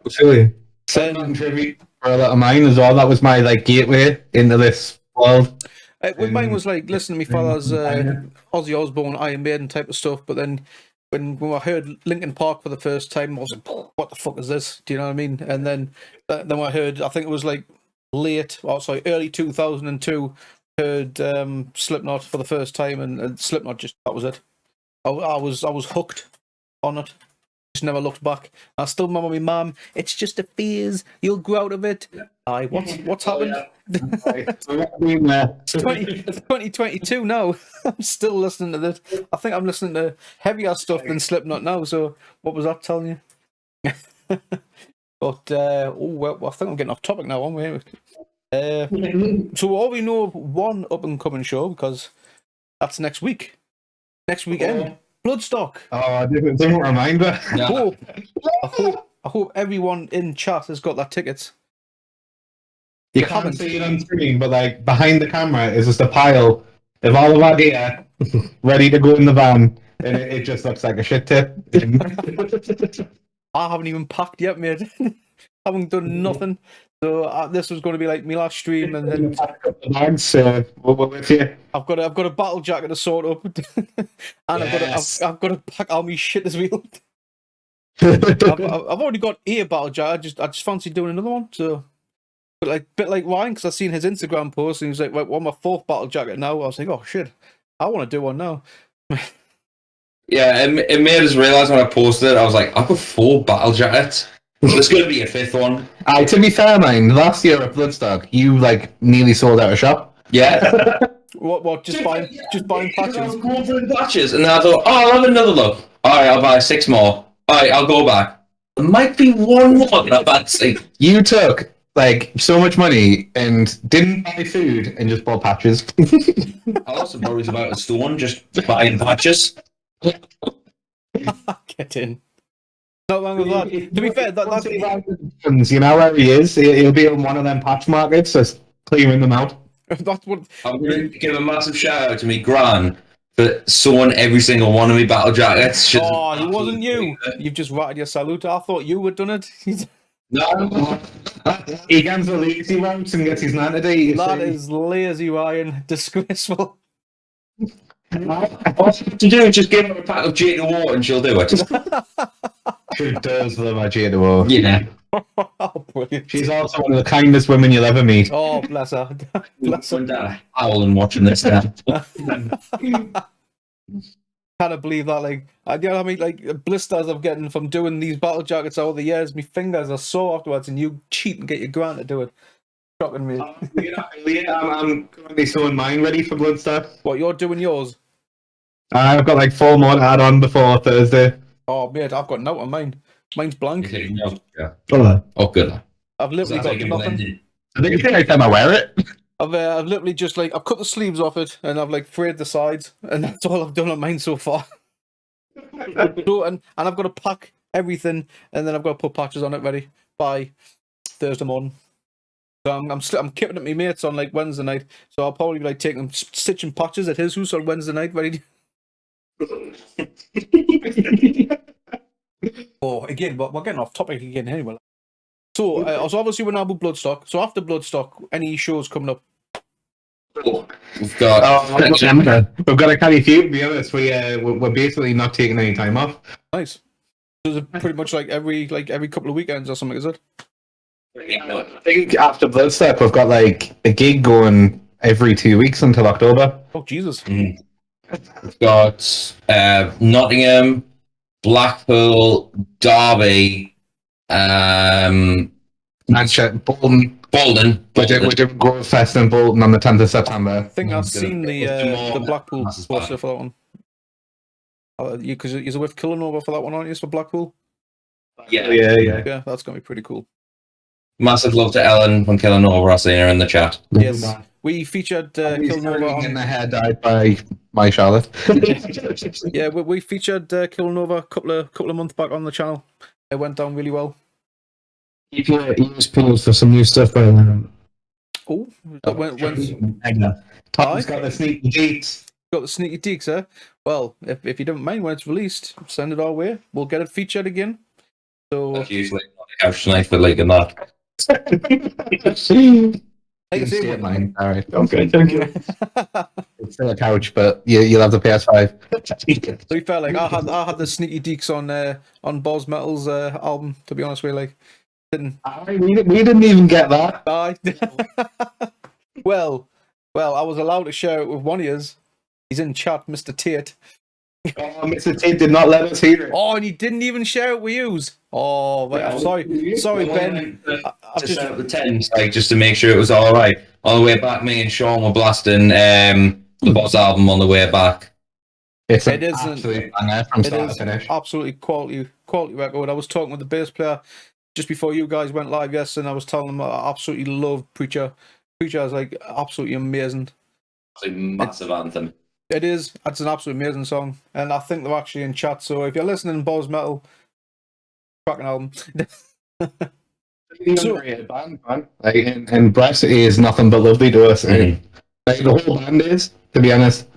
Absolutely. Tribute for a lot of mine as well. That was my like gateway into this world. Mine was like listening to my father's Ozzy Osbourne, Iron Maiden type of stuff, but then. When I heard Linkin Park for the first time, I was like, what the fuck is this? Do you know what I mean? And then I heard, I think it was like early 2002, heard Slipknot for the first time, and Slipknot that was it. I was hooked. on it. Just never looked back. I still remember my mum. It's just a phase. You'll grow out of it. Aye, what's happened? It's 2022 now. I'm still listening to this. I think I'm listening to heavier stuff than Slipknot now. So what was that telling you? But I think I'm getting off topic now. One so all we know of one up and coming show because that's next week, next weekend. Bloodstock. Oh, different reminder. I hope everyone in chat has got their tickets. You can't see it on screen, but like behind the camera is just a pile of all of our gear ready to go in the van, and it just looks like a shit tip. I haven't even packed yet, mate. Haven't done nothing. So this was going to be like my last stream, and then we're with you. I've got a battle jacket to sort up, and I've got to pack all my shit as well. I've already got a battle jacket. I just fancy doing another one. So, but bit like Ryan, because I seen his Instagram post, and he was like, "Well, my 4th battle jacket now." I was like, "Oh shit, I want to do one now." Yeah, it made us realise when I posted it. I was like, I've got 4 battle jackets. There's going to be a 5th one. To be fair, man, last year at Bloodstock, you like nearly sold out a shop. Yeah. What? Just buying patches. I was going for the patches, and then I thought, I'll have another look. All right, I'll buy 6 more. All right, I'll go back. There might be one more that I fancy. You took like so much money and didn't buy food and just bought patches. I also worries about a stone, just buying patches. Get in. Not wrong with that. To be fair, that's you know where he is. He'll be on one of them patch markets, just clearing them out. that's what. I'm going to give a massive shout out to me gran for sewing every single one of me battle jackets. Oh, it wasn't you. You've just ratted your salute. I thought you had done it. No. He gets the lazy routes and gets his 90. That is lazy, Ryan. Disgraceful. All you have to do is just give her a pack of J to water and she'll do it. She does love my Jada War. Yeah. Oh, brilliant. She's also one of the kindest women you'll ever meet. Oh, bless her. Bless her. Howling watching this now. Can't believe that. Like, I know how many like blisters I'm getting from doing these battle jackets over the years. My fingers are sore afterwards, and you cheat and get your grant to do it. Shocking me. I'm currently sewing mine ready for Bloodstock. What, you're doing yours? I've got like 4 more to add on before Thursday. Oh, mate, I've got no on mine. Mine's blank. Yeah. Oh, good. I've literally got nothing. I think it's the next time I wear it. I've literally just like I've cut the sleeves off it and I've like frayed the sides and that's all I've done on mine so far. So, and I've got to pack everything and then I've got to put patches on it ready by Thursday morning. So I'm keeping it my mates on like Wednesday night. So I'll probably be like taking them stitching patches at his house on Wednesday night ready. Oh, again, but we're getting off topic again anyway. So, so obviously we're now with Bloodstock. So after Bloodstock, any shows coming up? We've got. We've got a carry few. To be honest, we're basically not taking any time off. Nice. So is it pretty much like every couple of weekends or something? Is it? I think after Bloodstock, we've got like a gig going every 2 weeks until October. Oh Jesus! We've got Nottingham, Blackpool, Derby, Manchester, Bolton. We're doing Grove Fest in Bolton on the 10th of September. I think I've seen the Blackpool poster for that one. Because you're with Killanova for that one, aren't you? For Blackpool? Yeah. Yeah, that's gonna be pretty cool. Massive love to Ellen from Killanova. I seen her in the chat. Yes, we featured Killanova. Getting her hair dyed by my Charlotte. Yeah, we featured Killanova a couple of months back on the channel. It went down really well. Keep your ears peeled for some new stuff going on. Oh, when's Tom's got the sneaky deets. got the sneaky deeks, eh? Well, if you don't mind when it's released, send it our way. We'll get it featured again. So That's usually not a couch tonight for like that. like I say, Mine. All right. Okay. Thank you. It's still a couch, but you'll have the PS5. to be fair, like I had the sneaky deeks on Boz Metal's album. To be honest with you, like didn't. We didn't even get that. I well, I was allowed to share it with one of yous. He's in chat, Mr. Tate. Oh, Mr. T did not let us hear it. Oh, and he didn't even share it with yous. Oh, right, I'm sorry, Ben. I've To just set up the tent, like just to make sure it was all right. On the way back, me and Sean were blasting the Boss album on the way back. It's It an isn't- absolute banger from it start is to finish. absolutely quality record. I was talking with the bass player just before you guys went live yesterday, and I was telling him I absolutely love Preacher. Preacher is like absolutely amazing. It's a massive anthem. It is. It's an absolutely amazing song, and I think they're actually in chat. So if you're listening, Boz Metal, cracking album. Really underrated band, man. Like, and Brett is nothing but lovely to us. And like, the whole band is, to be honest.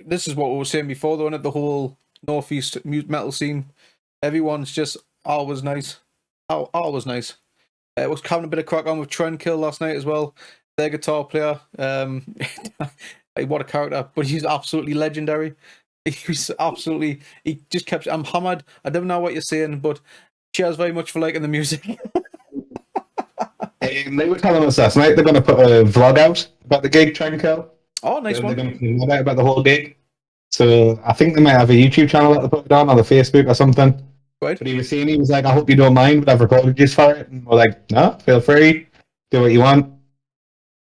This is what we were saying before, though, isn't it? The whole Northeast metal scene. Everyone's just always nice. Always nice. It was having a bit of crack on with Trent Kill last night as well. Their guitar player. What a character, but he's absolutely legendary. He's absolutely. He just kept. I'm hammered. I don't know what you're saying, but cheers very much for liking the music. And they were telling us last night they're going to put a vlog out about the gig, Tranquil. Oh, nice They're one. going to put a vlog out about the whole gig. So I think they might have a YouTube channel that they put it on, or the Facebook or something. Right. But he was saying, he was like, I hope you don't mind, but I've recorded just for it. And we're like, no, feel free, do what you want.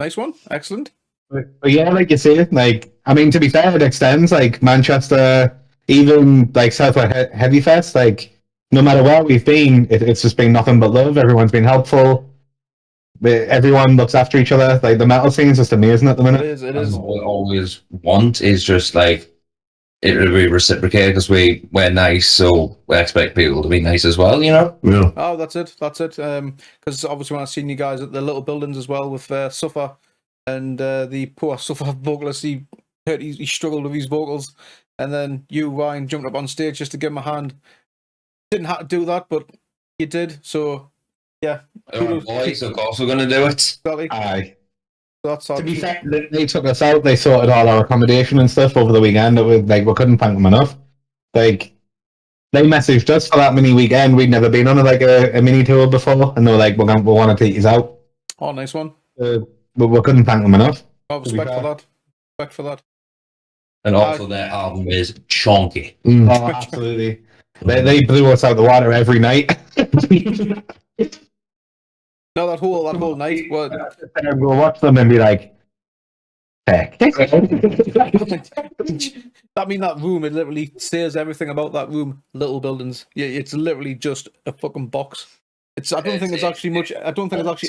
Nice one. Excellent. But yeah, like you say, like, I mean, to be fair, it extends, like, Manchester, even, like, Southwest Heavy Fest, like, no matter where we've been, it's just been nothing but love. Everyone's been helpful. Everyone looks after each other. Like, the metal scene is just amazing at the minute. It is. It That's is. what we always want is just like it will be reciprocated because we're nice, so we expect people to be nice as well, you know? Yeah. Oh, that's it. That's it. Because obviously when I seen you guys at the little buildings as well with Suffer and the poor Suffer vocalist, he struggled with his vocals, and then you, Ryan, jumped up on stage just to give him a hand. Didn't have to do that, but you did. So yeah, Our boys, of course, we're going to do it. exactly. Aye. That's To be fair, they took us out. They sorted all our accommodation and stuff over the weekend. It was, like, we couldn't thank them enough. Like, they messaged us for that mini weekend. We'd never been on a mini tour before, and they were like, "We want to take you out." Oh, nice one. But we couldn't thank them enough. Oh, respect for that. Respect for that. And also, their album is chonky. Oh, absolutely. They blew us out the water every night. No, that whole night. Well, We'll watch them and be like, heck. I mean, that room, it literally says everything about that room. Little buildings. Yeah, it's literally just a fucking box. I don't think it's actually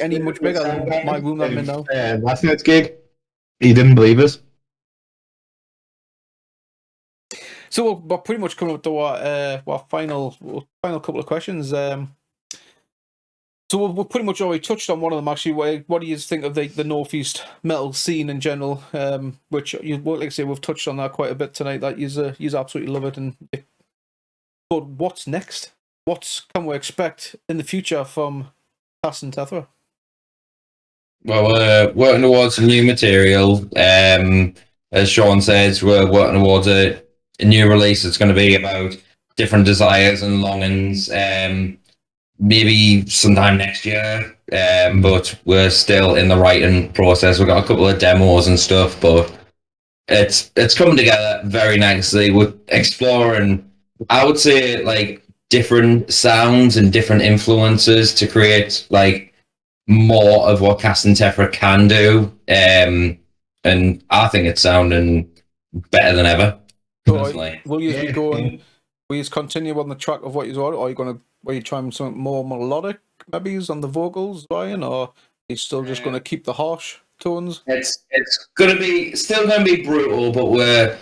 any much bigger than my room that I'm in now. Last night's gig, he didn't believe us. So we're pretty much coming up to our final couple of questions. So we've pretty much already touched on one of them, actually. What do you think of the Northeast metal scene in general? Which, like I say, we've touched on that quite a bit tonight. That you absolutely love it. But what's next? What can we expect in the future from Cass and Tephra? Well, we're working towards some new material. As Sean says, we're working towards a new release that's going to be about different desires and longings. Maybe sometime next year, but we're still in the writing process. We've got a couple of demos and stuff, but it's coming together very nicely. We're exploring, I would say, like different sounds and different influences to create like more of what Cass and Tephra can do. And I think it's sounding better than ever. Personally. Will you be going? Will you continue on the track of what you're on, or are you trying something more melodic, maybe on the vocals, Ryan, or are you still just going to keep the harsh tones? It's still gonna be brutal, but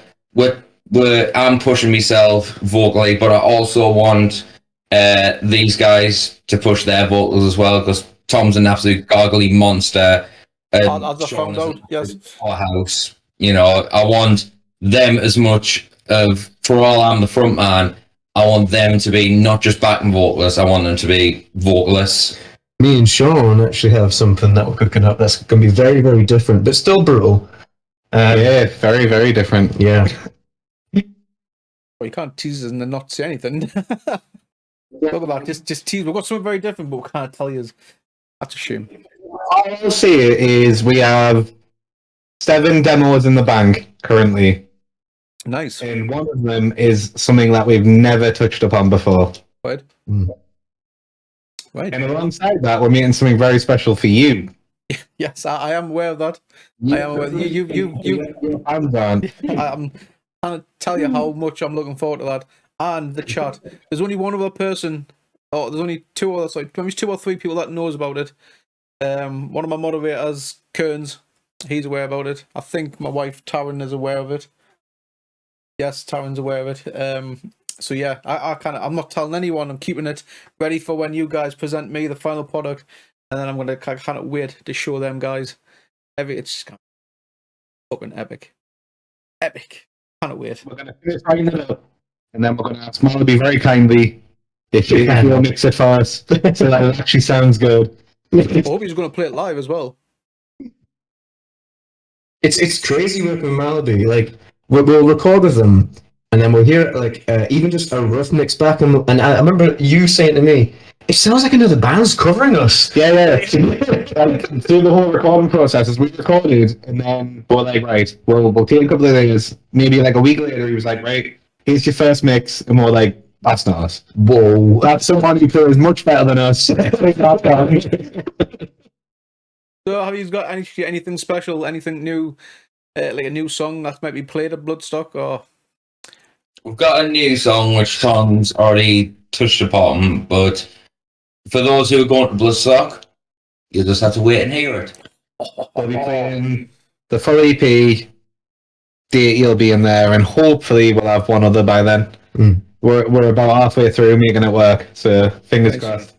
I'm pushing myself vocally, but I also want these guys to push their vocals as well, because Tom's an absolute gargly monster. As I found out, yes. Powerhouse. You know, I want them as much of, for all I'm the front man, I want them to be not just backing vocalists, I want them to be vocalists. Me and Sean actually have something that we're cooking up that's going to be very, very different, but still brutal. Yeah, very, very different. Yeah. Well, you can't tease us and then not say anything. Look at that, just tease. We've got something very different, but we can't tell you. That's a shame. All I'll say is we have 7 demos in the bank currently. Nice. And one of them is something that we've never touched upon before. Right. Right. And alongside that, we're making something very special for you. Yes, I am aware of that. I am aware. You. Hands on. I'm trying to tell you how much I'm looking forward to that. And the chat. There's only one other person. Oh, there's only two or three people that knows about it. One of my moderators, Kearns, he's aware about it. I think my wife Taryn is aware of it. Yes, Taryn's aware of it. So yeah, I'm not telling anyone. I'm keeping it ready for when you guys present me the final product, and then I'm gonna kind of wait to show them guys. It's just kind of fucking epic. Can't wait. We're gonna finish writing it up, and then we're gonna ask Marley very kindly if you'll mix it for us, so that it actually sounds good. I hope he's gonna play it live as well. It's crazy working with Malibu. Like we'll record with them, and then we'll hear like even just a rough mix back. And I remember you saying to me, "It sounds like another band's covering us." Yeah. Through the whole recording process, as we recorded, and then we're like, right, we'll take a couple of days. Maybe like a week later, he was like, right, here's your first mix, and we're like, that's not us. Whoa, that's someone who plays much better than us. So have you got anything special, anything new, like a new song that might be played at Bloodstock, or? We've got a new song which Tom's already touched upon, but for those who are going to Bloodstock, you'll just have to wait and hear it. We'll be playing the full EP. Date you'll be in there, and hopefully we'll have one other by then. We're about halfway through making it work, so fingers crossed.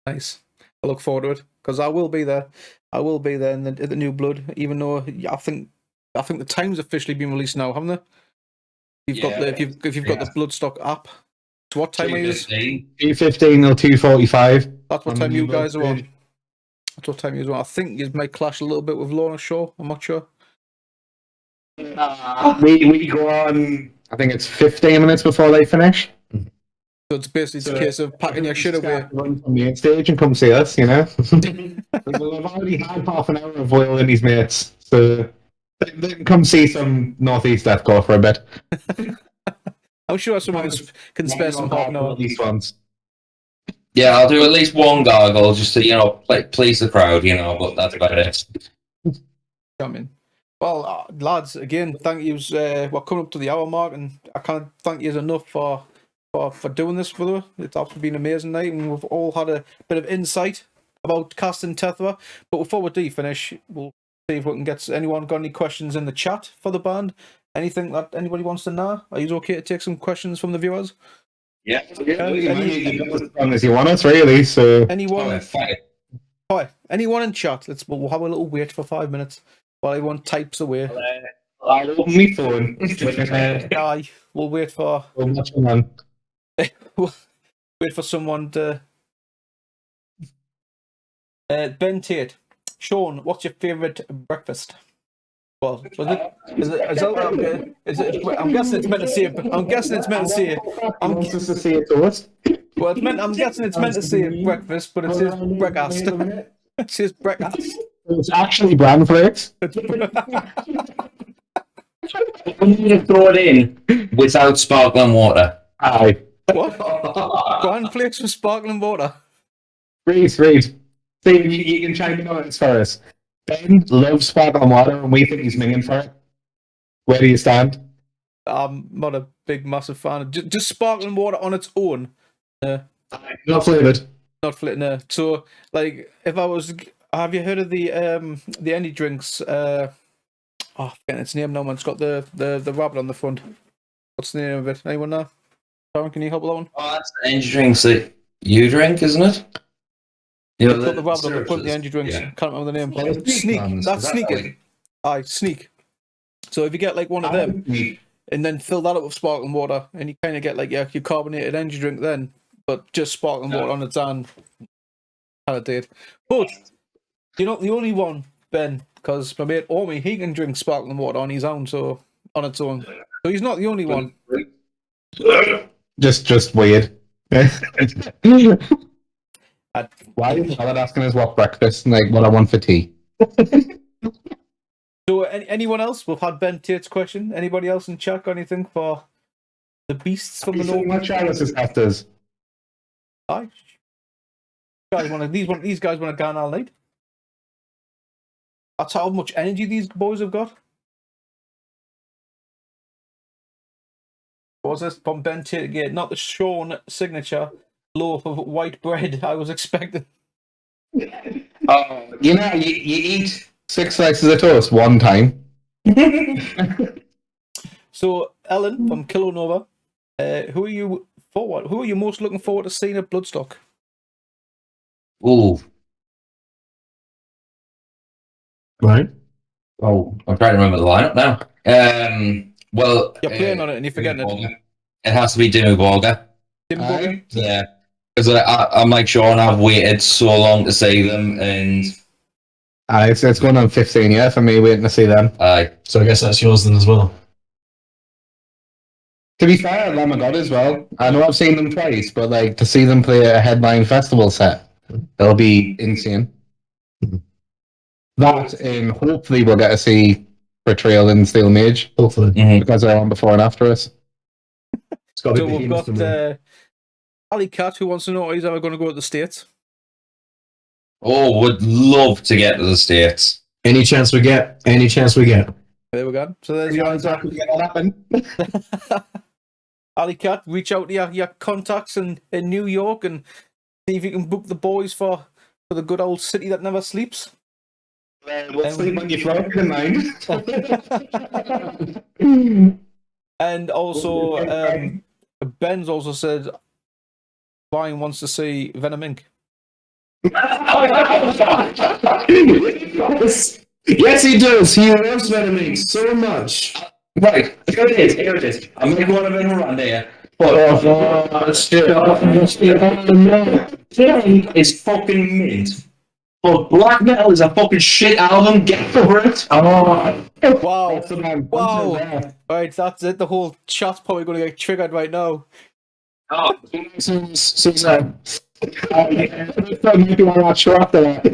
Nice. I look forward to it because I will be there. I will be there in the New Blood, even though I think the time's officially been released now, haven't they? If you've got the Bloodstock app. So what time are you? 2:15 till 2:45. That's what time you guys are on. That's what time you are on. I think you might clash a little bit with Lorna Shaw. I'm not sure. We go on. I think it's 15 minutes before they finish. So it's basically a case of packing your shit away. Run from the stage and come see us, you know. We've already had half an hour of Will and his mates, so they can come see some Northeast Deathcore for a bit. I'm sure someone can spare some half an hour. At least once. Yeah, I'll do at least one gargle just to, please the crowd, but that's about it. Coming. Well, lads, again, thank you. We're coming up to the hour mark, and I can't thank you enough for doing this for us. It's absolutely been an amazing night, and we've all had a bit of insight about casting Tephra. But before we do finish, we'll see if we can get anyone got any questions in the chat for the band. Anything that anybody wants to know? Are you okay to take some questions from the viewers? Yeah. As you want us, really. So anyone? Hi, anyone in chat? We'll have a little wait for 5 minutes while everyone types away. I'll open my phone. Aye, we'll wait for. Wait for someone to. Ben Tate, Sean, what's your favourite breakfast? Well, is it? I'm guessing it's meant to say. I'm guessing it's meant to say. I'm just to say it to us. Well, it's meant. I'm guessing it's meant to say breakfast, but it says breakfast. It says breakfast. It's actually bran flakes. I'm going to throw it in without sparkling water. Aye. What? Bran flakes with sparkling water. Read. Steve, you can chime in on this for us. Ben loves sparkling water, and we think he's minging for it. Where do you stand? I'm not a big, massive fan of just sparkling water on its own. Not flavoured. Not flavored. No. So, like, if I was, have you heard of the energy drinks? I'm forgetting its name now. Man, it's got the rabbit on the front. What's the name of it? Anyone know? Sharon, can you help with that one? Oh, that's the energy drinks that you drink, isn't it? It's got the rabbit on the front. The energy drinks. Yeah. Can't remember the name. Sneak. That's sneaking. Aye, sneak. So if you get like one of them, and then fill that up with sparkling water, and you kind of get like your carbonated energy drink then, but just sparkling water on its own. Kind of did. But you're not the only one, Ben, because my mate Omi, he can drink sparkling water on his own, so on its own. So he's not the only one. Just weird. Why is Alan asking us what breakfast and like what I want for tea? So, anyone else? We've had Ben Tate's question. Anybody else in chat got anything for the beasts from the north? Much Alice's afters. Aye. These guys want to go on all night. That's how much energy these boys have got. What was this from Ben Tate again? Not the Sean signature loaf of white bread I was expecting. Oh, you know, you eat 6 slices of toast one time. So, Ellen from Kilonova, who are you forward? Who are you most looking forward to seeing at Bloodstock? Ooh. Right. Oh, I'm trying to remember the lineup now. Well, You're playing on it and you're forgetting it. It has to be Dimmu Borgir. Tim Bogan? Yeah, because I'm like Sean. I've waited so long to see them, and It's going on 15 years for me waiting to see them. So I guess that's yours then as well. To be fair, Lamb of God as well. I know I've seen them twice, but like to see them play a headline festival set, it'll be insane. That, and hopefully we'll get to see Betrayal and Steel Mage. Hopefully. Because they're on before and after us. It's got to So be we've got Ali Cat who wants to know he's ever going to go to the States. would love to get to the States. Any chance we get. There we go. So there's your answer. Ali Cat, reach out to your contacts in New York and see if you can book the boys for the good old city that never sleeps. We'll sleep on your floor tonight. And also, Ben's also said Ryan wants to see Venom Inc. Yes, he does. He loves Venom Inc. so much. Right, here it is. I'm going to go on a bit of a rant here. It's fucking mint. But Black Metal is a fucking shit album. Get over it. Wow. Wow. Right, that's it. The whole chat's probably going to get triggered right now. Oh, Suzanne. You want to watch after that?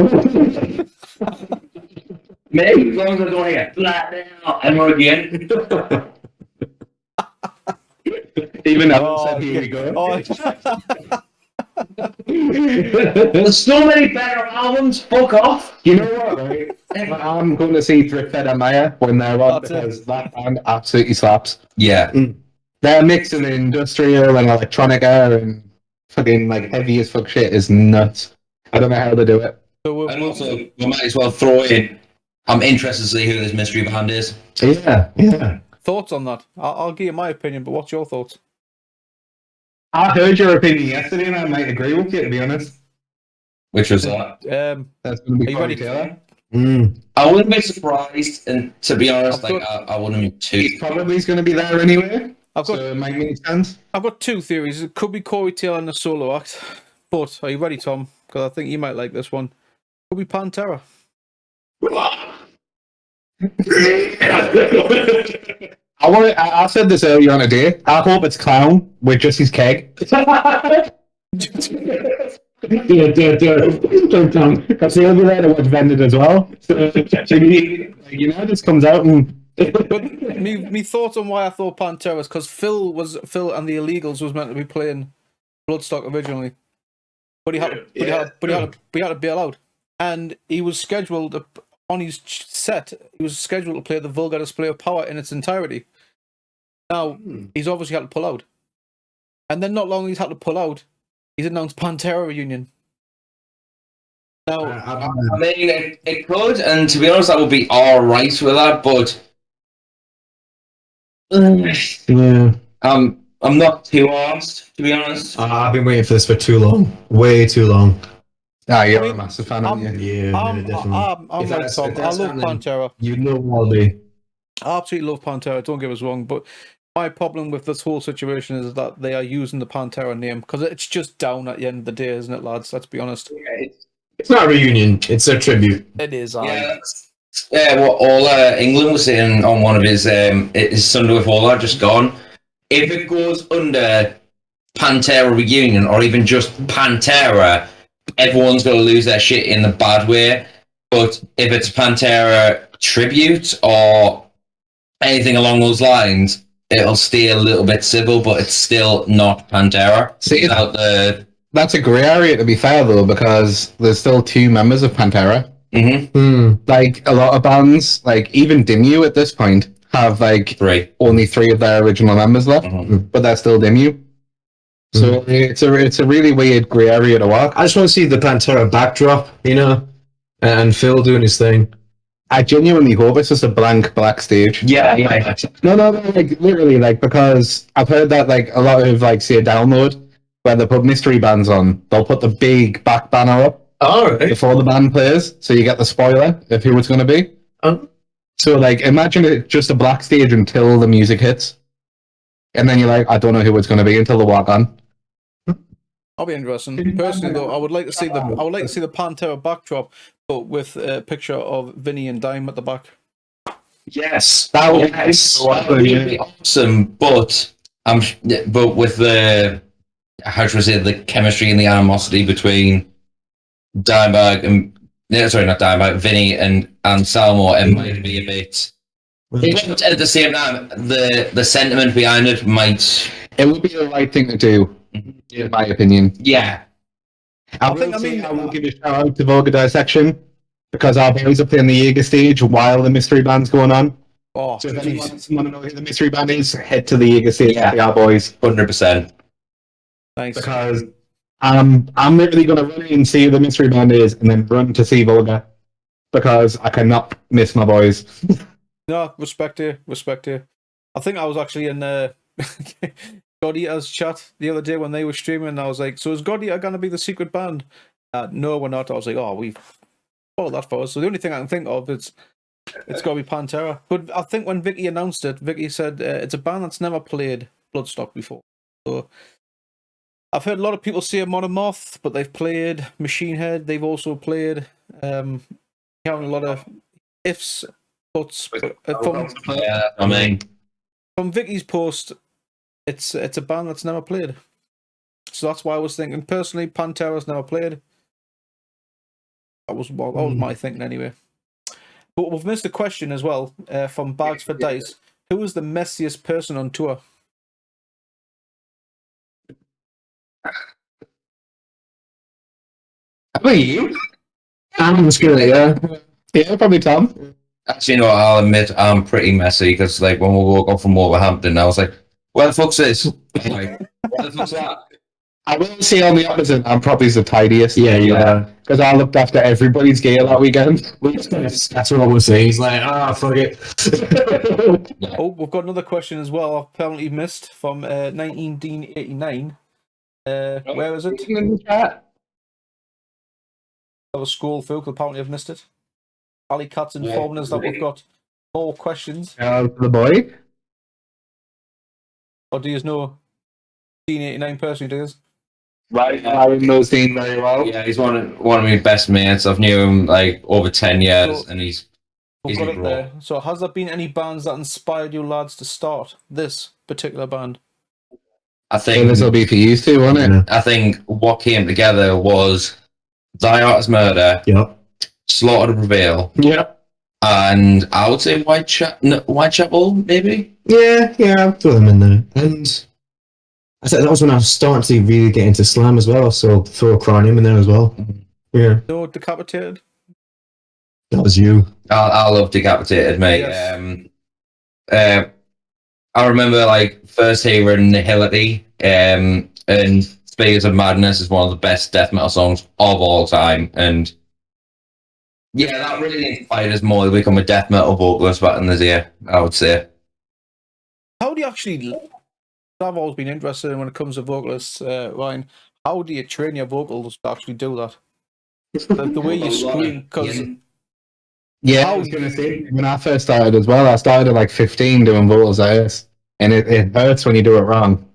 maybe as long as I don't hear Black Metal ever again. Even Ellen said, here we go. There's so many better albums. Fuck off. You know what, right? I'm going to see Thriftfed and Maya when they're on because that band absolutely slaps. Yeah. Their mix of industrial and electronica and fucking like heavy as fuck shit is nuts. I don't know how to do it. So And also, we might as well throw in, I'm interested to see who this mystery band is. Yeah. thoughts on that? I'll give you my opinion, but what's your thoughts? I heard your opinion yesterday and I might agree with you, to be honest. Which was that? That's going to be Are you Corey ready? Taylor. I wouldn't be surprised, and to be honest, I wouldn't be too. He's probably going to be there anyway. I've got So it might make sense. I've got two theories. It could be Corey Taylor in the solo act, but are you ready, Tom? Because I think you might like this one. Could be Pantera. I said this earlier on today. I hope it's Clown with just his keg. Because he'll be there to watch Vended as well. So, just comes out and. But me thoughts on why I thought Pantera is because Phil and the Illegals was meant to be playing Bloodstock originally, but he had to bail out, and he was scheduled to, on his set. He was scheduled to play the Vulgar Display of Power in its entirety. Now he's obviously had to pull out, and then not long he's had to pull out, he's announced Pantera reunion. Now, I mean, it could, and to be honest, I would be all right with that. But Yeah. I'm not too asked, to be honest. I've been waiting for this for too long. Way too long. Ah, you're I a mean, massive fan, aren't you? Yeah, I'm definitely. like If that's- Tom. if I that's love happening, Pantera. You know I'll be. I absolutely love Pantera, don't get us wrong, but my problem with this whole situation is that they are using the Pantera name because it's just down at the end of the day, isn't it, lads? Let's be honest. It's not a reunion. It's a tribute. It is. Yeah, what all England was saying on one of his Sunday with All Are just gone. If it goes under Pantera reunion or even just Pantera, everyone's going to lose their shit in the bad way. But if it's Pantera tribute or anything along those lines, it'll stay a little bit civil, but it's still not Pantera. See, Without the that's a grey area, to be fair, though, because there's still 2 members of Pantera. Like, a lot of bands, like, even Dimmu at this point, have, like, 3. only 3 of their original members left, but they're still Dimmu. So it's a really weird grey area to walk. I just want to see the Pantera backdrop, you know, and Phil doing his thing. I genuinely hope it's just a blank black stage. Yeah. No, like, literally, like, because I've heard that, like, a lot of, like, say, Download, where they put mystery bands on, they'll put the big back banner up before the band plays, so you get the spoiler of who it's going to be. So, like, imagine it just a black stage until the music hits, and then you're like, I don't know who it's going to be until they walk on. I'll be interesting. Personally, though, I would like to see the Pantera backdrop, but with a picture of Vinny and Dime at the back. Yes. That would be awesome, but with the how should I say the chemistry and the animosity between Dimebag and not Dimebag, Vinny and Salmo, it might be a bit. But at the same time, the sentiment behind it might. It would be the right thing to do, in my opinion. Yeah. I will give a shout out to Vulgar Dissection, because our boys are playing the Jaeger stage while the mystery band's going on. Oh, So if anyone want to know who the mystery band is, head to the Jaeger stage with our boys. 100%. thanks. Because I'm literally going to run in and see who the mystery band is, and then run to see Vulgar, because I cannot miss my boys. No, respect you. I think I was actually in God Eater's chat the other day when they were streaming, and I was like, so is God Eater going to be the secret band? No, we're not. I was like, oh, we've followed that for us. So the only thing I can think of is it's got to be Pantera. But I think when Vicky announced it, Vicky said it's a band that's never played Bloodstock before. So I've heard a lot of people say Monomoth, but they've played Machine Head. They've also played having a lot of ifs, buts. From Vicky's post, it's a band that's never played. So that's why I was thinking, personally, Pantera's never played. That was my thinking anyway. But we've missed a question as well from Bags for Dice. Who is the messiest person on tour? How about you? I'm just gonna, Yeah, probably Tom. Actually, you know, I'll admit I'm pretty messy, because like when we woke up from Wolverhampton, I was like, "Where the fuck's this? Like, what the fuck's that?" I will say on the opposite, I'm probably the tidiest. Yeah. Because I looked after everybody's gear that weekend. That's what we're saying. He's like, fuck it. Oh, we've got another question as well. I've apparently missed from 1989. Where is it? In the chat. I was scroll through, because apparently I've missed it. Ali Cat's informing us that we've got more questions. The boy. Or do you know 1989 person who does? Right, I knows Dean very well. Yeah, he's one of my best mates. I've knew him like over 10 years, and he's got a it bro. there. So has there been any bands that inspired you lads to start this particular band? I think this will be for you too, won't it? I think what came together was Thy Art is Murder, Slaughter to Prevail, and I would say Whitechapel, maybe. Yeah, I'll throw them in there. And I said that was when I was starting to really get into slam as well, so throw Cranium in there as well. Yeah. No, Decapitated? That was you. I love Decapitated, mate. Yes. I remember like first hearing Nihility, and Spears of Madness is one of the best death metal songs of all time, and yeah, that really inspired us more to become a death metal vocalist back in the day, I would say. How do you actually... I've always been interested in when it comes to vocalists, Ryan. How do you train your vocals to actually do that? The way you scream, because... Yeah, I was going to say, when I first started as well, I started at like 15 doing vocals like this, and it hurts when you do it wrong.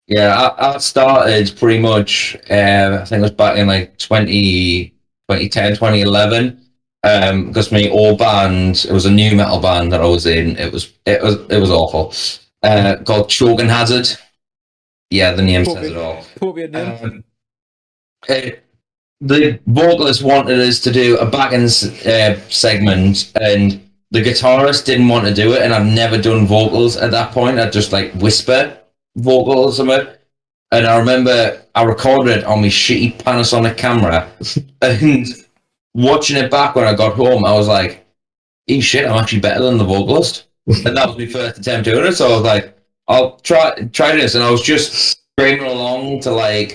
Yeah, I started pretty much, I think it was back in like 2010, 2011, because my old band, it was a new metal band that I was in, it was awful, called Choking Hazard. Yeah, the name says it all. Appropriate name. the vocalist wanted us to do a backing segment, and the guitarist didn't want to do it, and I've never done vocals at that point. I'd just like whisper vocals or something. And I remember I recorded it on my shitty Panasonic camera, and watching it back when I got home, I was like, "Hey, shit, I'm actually better than the vocalist." And that was my first attempt doing it. So I was like, "I'll try this," and I was just screaming along to like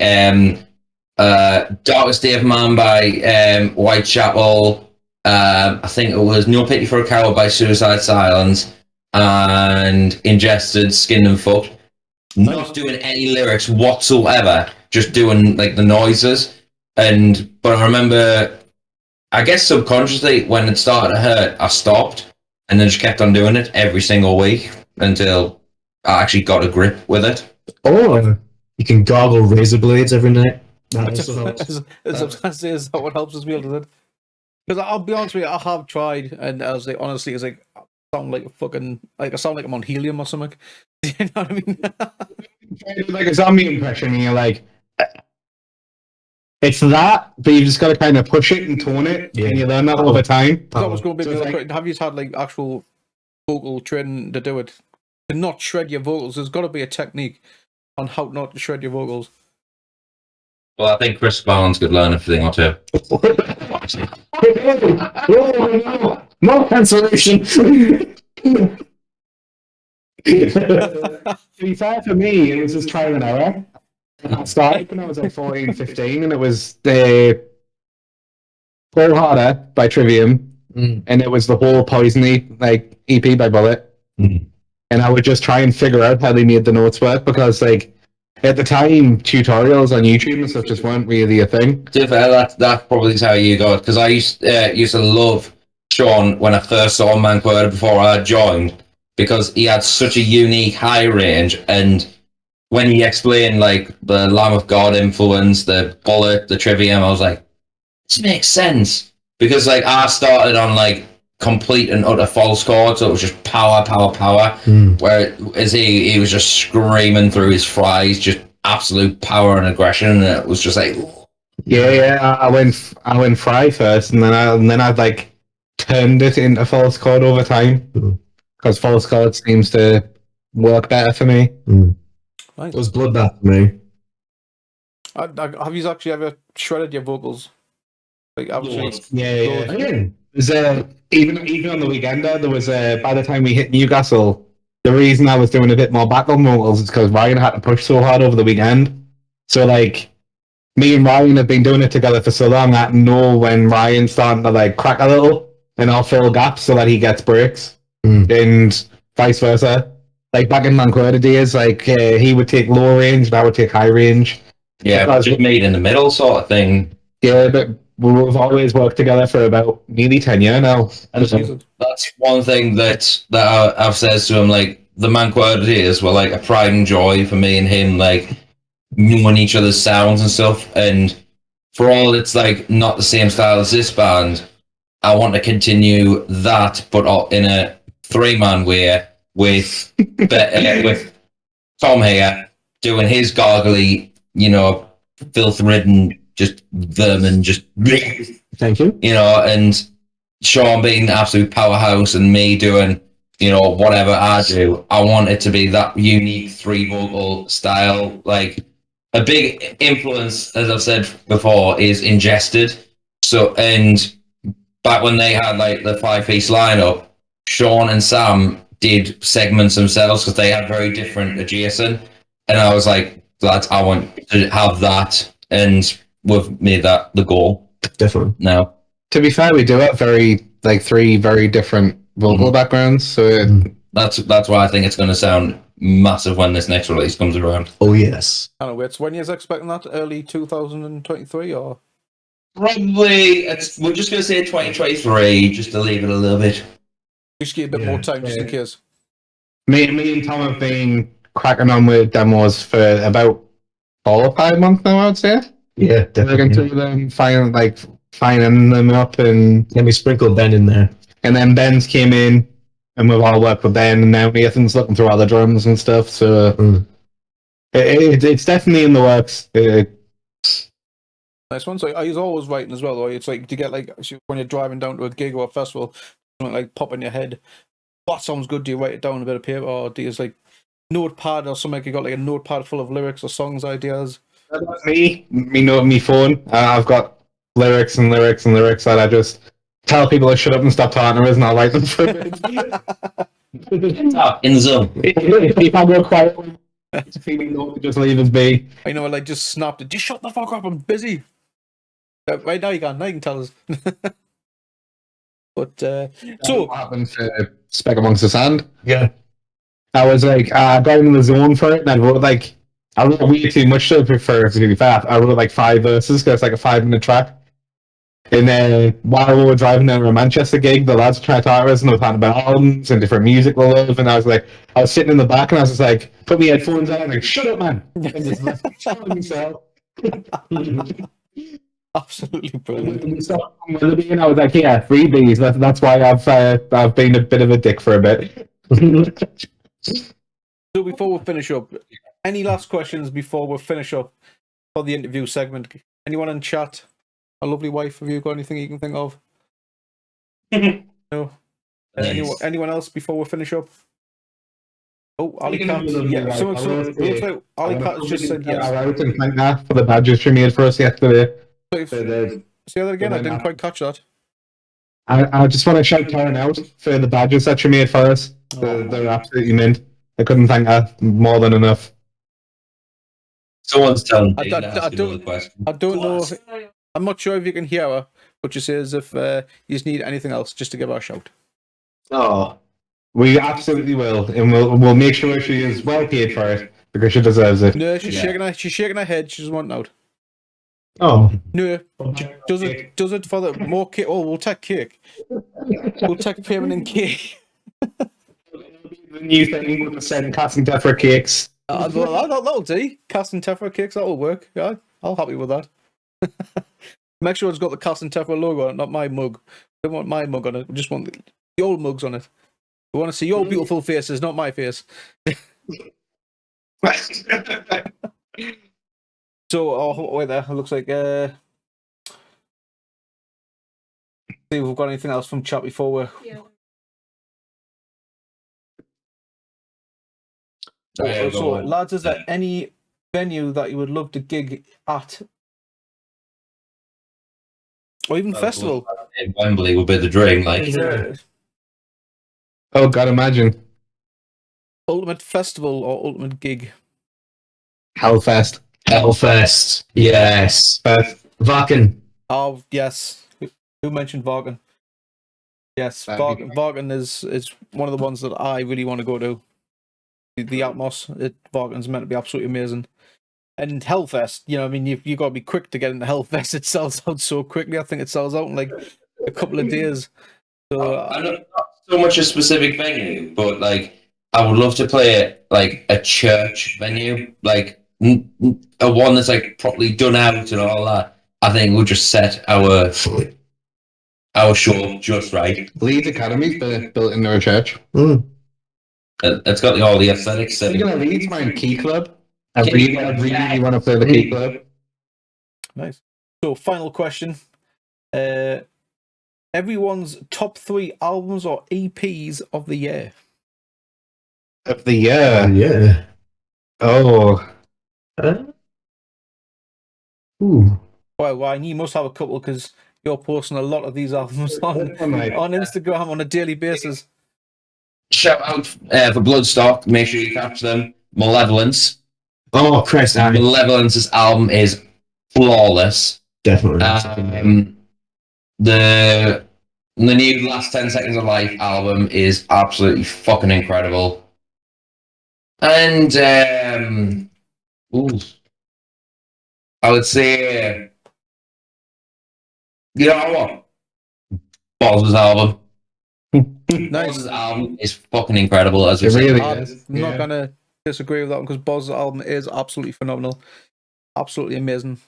"Darkest Day of Man" by Whitechapel. I think it was "No Pity for a Coward" by Suicide Silence, and "Ingested," Skinned and Fucked. Not doing any lyrics whatsoever, just doing like the noises. But I remember, I guess subconsciously, when it started to hurt, I stopped and then just kept on doing it every single week until I actually got a grip with it. Oh, you can gargle razor blades every night. That also helps. Is that what helps as well, does it? Because I'll be honest with you, I have tried, and I was like, honestly, it's like, I sound like a fucking, like I sound like I'm on helium or something. You know what I mean? Like a zombie impression, and you're like, it's that, but you just got to kind of push it and tone it, and you learn that over time. That was going to be So my it's question. Have you had like actual vocal training to do it? To not shred your vocals, there's got to be a technique on how not to shred your vocals. Well, I think Chris Barnes could learn a thing or two. No cancellation. To be fair, for me, it was just trial and error. I started when I was like 14, 15, and it was the Pull Harder by Trivium, and it was the whole Poisony like EP by Bullet. And I would just try and figure out how they made the notes work, because like at the time tutorials on YouTube and stuff just weren't really a thing. To be fair, that probably is how you got, because I used to love Sean when I first saw Manquerda before I joined, because he had such a unique high range, and when he explained like the Lamb of God influence, the Bullet, the Trivium, I was like, this makes sense, because like I started on like complete and utter false chord, so it was just power, whereas he was just screaming through his fries, just absolute power and aggression, and it was just like, I went fry first, and then I like turned it into false chord over time, because false chord seems to work better for me. Nice. It was bloodbath for me. Have you actually ever shredded your vocals? Like, Yeah. There's even on the weekend there was by the time we hit Newcastle, the reason I was doing a bit more background vocals is because Ryan had to push so hard over the weekend. So like, me and Ryan have been doing it together for so long, I know when Ryan's starting to like crack a little, and I'll fill gaps so that he gets breaks, and vice versa. Like back in Manquerda days, like he would take low range and I would take high range. yeah, just meet in the middle sort of thing. Yeah, but we've always worked together for about nearly 10 years now. And that's one thing that I've said to him, like, the Manquerda days were like a pride and joy for me and him, like, knowing each other's sounds and stuff. And for all it's like not the same style as this band, I want to continue that, but in a 3-man way with Tom here doing his gargly, filth-ridden, just vermin, just Thank you. and Sean being the absolute powerhouse and me doing, whatever I do. I want it to be that unique 3-vocal style. Like, a big influence, as I've said before, is Ingested. So, and back when they had like the 5-piece lineup, Sean and Sam did segments themselves because they had very different adjacent. And I was like, lads, I want to have that, and we've made that the goal. Definitely. Now, To be fair, we do have 3 very different vocal backgrounds, so that's why I think it's going to sound massive when this next release comes around. Oh yes. I don't know, it's when you're expecting that, early 2023, or? Probably, we're just going to say 2023, just to leave it a little bit. Just get a bit more time, just in case. me and Tom have been cracking on with demos for about 4 or 5 months now, I would say. Yeah, Looking definitely. through them, finding them up, and Let me sprinkle Ben in there. then Ben's came in, and we've all worked with Ben, and now Nathan's looking through all the drums and stuff, so it's definitely in the works. Nice one. So are you always writing as well, or it's like, do you get like when you're driving down to a gig or a festival, something like pop in your head? That sounds good. Do you write it down on a bit of paper, or do you just like notepad or something? You got like a notepad full of lyrics or songs ideas? That's me phone. I've got lyrics and lyrics and lyrics that I just tell people to shut up and stop talking to us, and I'll write them for a bit. In the zone. If I go quiet, people just leave us be. I know, I like just snapped it. Just shut the fuck up. I'm busy. Right now you can. Now you can tell us. But so What happened to Speck Amongst the Sand? Yeah. I was like, I got in the zone for it, and I wrote way too much to prefer to do that. I wrote like 5 verses because it's like a 5-minute track. And then while we were driving down to a Manchester gig, the lads were trying to talk to us and they were talking about albums and different music we love. And I was sitting in the back and I was just like, put my headphones on and like, shut up, man. And just telling myself. absolutely brilliant. And I was like, yeah, read these. That's why I've been a bit of a dick for a bit. So before we finish up, any last questions before we finish up for the interview segment? Anyone in chat? A lovely wife, have you got anything you can think of? No? Anyone else before we finish up? Oh, Ali Cat. Yeah, so it looks like Ali Cat has just said yes. I wrote and thank that for the badges she made for us yesterday. Say that again, I didn't quite catch that. I just want to shout Karen out for the badges that she made for us. They're absolutely mint. I couldn't thank her more than enough. Someone's telling me I don't know. I'm not sure if you can hear her, but she says if you just need anything else, just to give her a shout. Oh, we absolutely will, and we'll make sure she is well paid for it because she deserves it. No, she's shaking her head. She doesn't want out. Oh No, does it for the more cake? Oh, we'll take cake. We'll take payment in cake. The new thing with the send casting Tephra cakes. That'll do. Casting Tephra cakes, that'll work. Yeah, I'll happy with that. Make sure it's got the Casting Tephra logo on it, not my mug. We don't want my mug on it. We just want the old mugs on it. We want to see your beautiful faces, not my face. So, wait there. It looks like. See if we've got anything else from chat before we. Yeah. So, lads, is there any venue that you would love to gig at? Or even festival? Wembley would be the dream, like. Oh God, imagine Ultimate festival or ultimate gig? Hellfest. Hellfest. Yes. Vakken. Oh yes. Who mentioned Vargan? Yes, Vargan is one of the ones that I really want to go to. The Atmos, Vargan's meant to be absolutely amazing. And Hellfest, you know, I mean, you got to be quick to get into Hellfest. It sells out so quickly. I think it sells out in like a couple of days. So I don't not so much a specific venue, but like I would love to play at like a church venue, like a one that's like properly done out and all that. I think we'll just set our show just right. Leeds Academy's built into a church. It's got all the aesthetics. Speaking of Leeds, my Key Club. I really want to play the Key Club. nice. So final question. Everyone's top 3 albums or EPs of the year. Of the year. Yeah. Oh. Ooh. Well, you must have a couple because you're posting a lot of these albums on Instagram on a daily basis. Shout out for Bloodstock. Make sure you capture them. Malevolence. Oh, Chris. Malevolence's album is flawless. Definitely. The new Last 10 Seconds of Life album is absolutely fucking incredible. And I would say, you know what? Boz's album. Nice. Boz's album is fucking incredible. As It really I'm is. not gonna disagree with that one because Boz's album is absolutely phenomenal, absolutely amazing.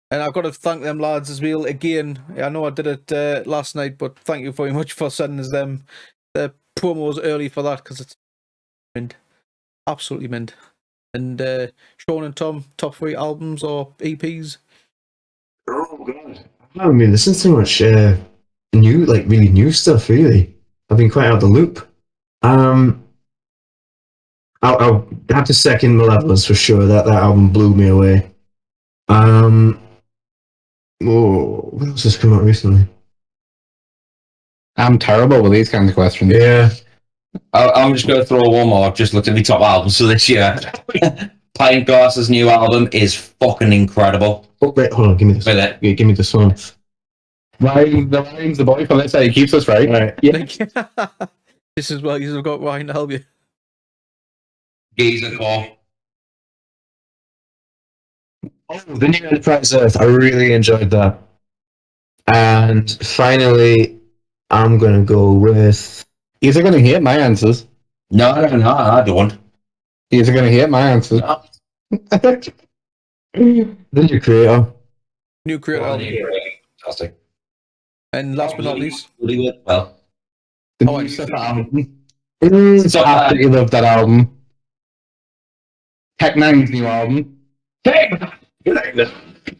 And I've got to thank them lads as well again. I know I did it last night, but thank you very much for sending us them the promos early for that because it's mint, absolutely mint. And Sean and Tom, top 3 albums or EPs? Oh god. I haven't been listening to much new, like really new stuff. Really, I've been quite out of the loop. I'll have to second the levels for sure. That album blew me away. What else has come out recently? I'm terrible with these kinds of questions. Yeah. I'm just going to throw one more. I've just looked at the top albums for this year. Pint Glass's new album is fucking incredible. Oh, wait, hold on. Give me this. With it. Yeah, give me this one. Ryan's the boy from this side. He keeps us right. Right. Yeah. This is what you've got Ryan to help you. Geezer Core. Oh, the new Enterprise Earth. I really enjoyed that. And finally, I'm gonna go with. He's going to hate my answers. No, I don't. He's going to hate my answers. No. The new creator. New creator album. Fantastic. And last but not least, Well, The Oh, new I- Stuff album. So, Absolutely love that album. Tech Nine's new album. Hey!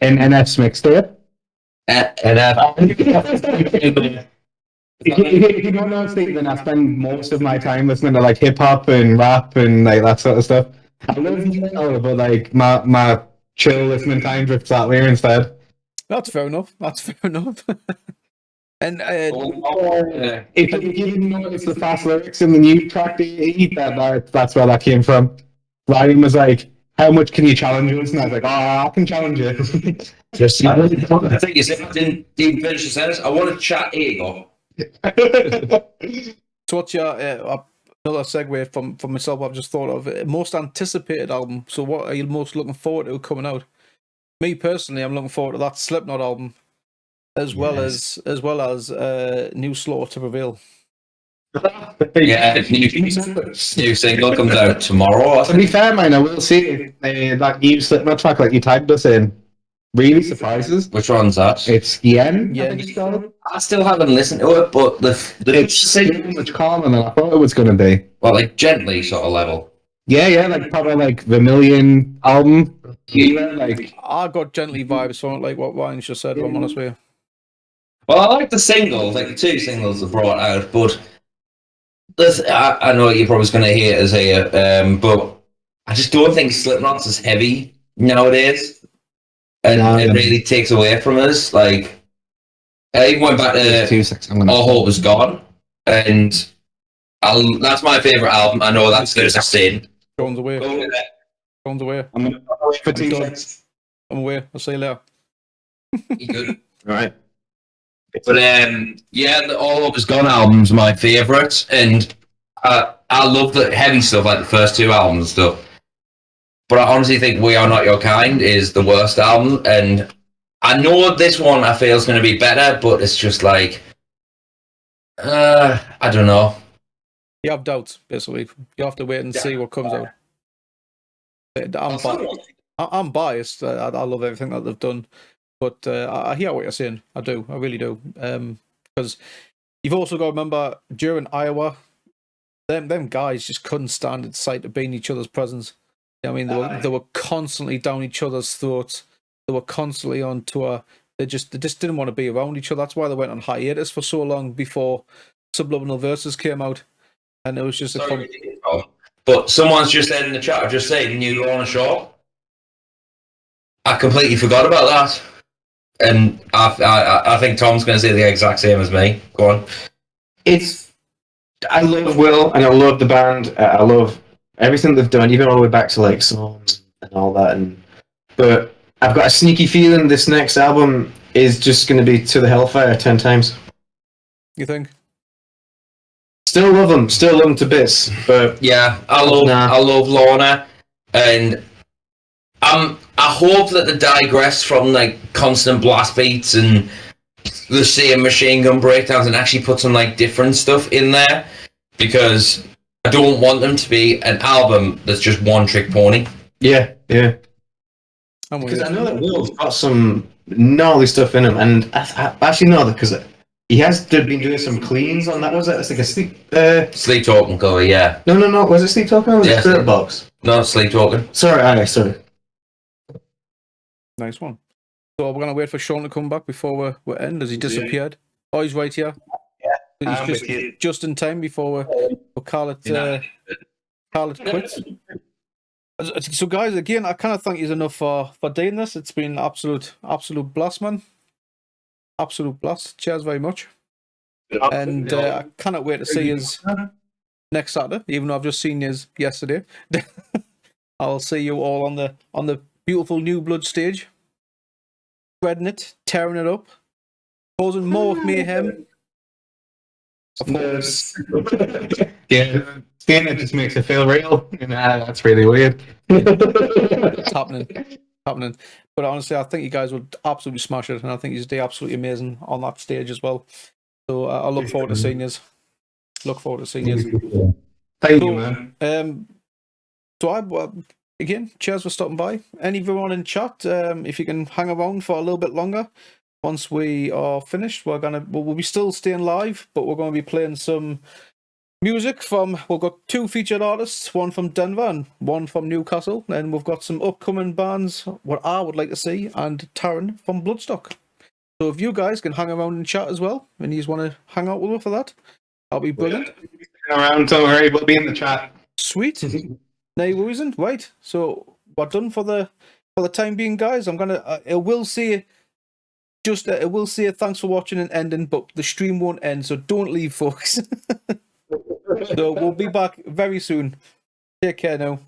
And NF's mixtape. If you don't know Stephen, I spend most of my time listening to like hip hop and rap and like that sort of stuff. I love metal, but like my chill listening time drifts that way instead. that's fair enough. That's fair enough. And If you didn't notice the fast lyrics in the new track that's where that came from. Ryan was like, "How much can you challenge us?" And I was like, "Oh, I can challenge you." Just I think you said I didn't finish the sentence. I want to chat ego. so what's your another segue from myself? I've just thought of most anticipated album. So what are you most looking forward to coming out? Me personally, I'm looking forward to that Slipknot album, as well as New Slaughter to Prevail. Yeah, new single comes out tomorrow. To be fair, man, I will say that new Slipknot track, like you tagged us in, really surprises. Which one's that? It's Yen. Yen. I think it's called. I still haven't listened to it, but It's so much calmer than I thought it was going to be. well, like gently sort of level. Yeah, like probably like Vermilion album. Like I got gently vibes from it, like what Ryan just said. If I'm honest with you. Well, I like the singles, like the two singles they brought out, but I know you're probably going to hear it as but I just don't think Slipknot's as heavy nowadays, and it really takes away from us. Like, I even went back to 2 6. I'm gonna. All Hope Is Gone, and that's my favourite album. I know that's there's a sin. Jones away. Go with it. Jones away. I'm gonna wait for I'm 2 done. 6. I'm away. I'll see you later. You good? right. But yeah, the All Hope Is Gone album's my favourite, and I love the heavy stuff, like the first two albums and stuff. But I honestly think We Are Not Your Kind is the worst album, and I know this one I feel is going to be better, but it's just like, I don't know. You have doubts, basically. You have to wait and see what comes out. I'm biased. I love everything that they've done, but I hear what you're saying. I do. I really do. Because you've also got to remember during Iowa, them guys just couldn't stand the sight of being in each other's presence. I mean, they were constantly down each other's throats. They were constantly on tour. They just didn't want to be around each other. That's why they went on hiatus for so long before Subliminal Verses came out, and it was just But someone's just said in the chat, just saying new Lorna Shaw. I completely forgot about that, and I think Tom's going to say the exact same as me. Go on. I love Will and I love the band. I love everything they've done, even all the way back to like songs and all that. But I've got a sneaky feeling this next album is just going to be To the Hellfire 10 times. You think? Still love them to bits. But Yeah, I love Lorna, and I hope that they digress from like constant blast beats and the same machine gun breakdowns and actually put some like different stuff in there, because I don't want them to be an album that's just one trick pony. yeah. I'm with Because you. I know that Will's got some gnarly stuff in him, and I actually know that because he has been doing some cleans on that. Was it? It's like a sleep. Sleep Talking cover, yeah. No. Was it Sleep Talking or was Yeah, it Spirit Box? No, Sleep Talking. Sorry. Nice one. So we're gonna wait for Sean to come back before we end. Has he disappeared? Oh, he's right here. I'm He's with you. just in time before we call it quits. So guys, again, I kind of thank you enough for doing this. It's been absolute blast, man. Absolute blast. Cheers very much. And I cannot wait to see you next Saturday, even though I've just seen you yesterday. I'll see you all on the beautiful New Blood stage, spreading it, tearing it up, causing more mayhem. Of course. Yeah, seeing it just makes it feel real. And that's really weird. It's happening. But honestly, I think you guys will absolutely smash it, and I think you do absolutely amazing on that stage as well. So I look forward to seeing you. Thank you, man. Again, cheers for stopping by. Anyone in chat, if you can hang around for a little bit longer, once we are finished, we'll be still staying live, but we're going to be playing some music we've got 2 featured artists, one from Denver and one from Newcastle, and we've got some upcoming bands, what I would like to see, and Taryn from Bloodstock. So if you guys can hang around and chat as well, and you just want to hang out with us for that, that'll be brilliant. Around, don't worry, we'll be in the chat. Sweet. No reason. Right. So we're done for the time being, guys. I'm gonna. It will say thanks for watching and ending, but the stream won't end, so don't leave, folks. So we'll be back very soon. Take care now.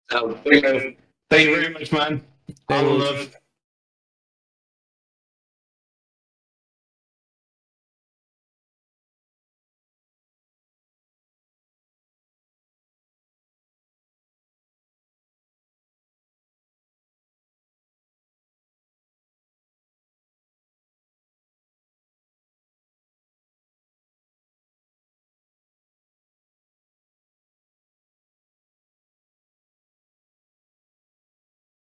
Thank you very much, man. All love.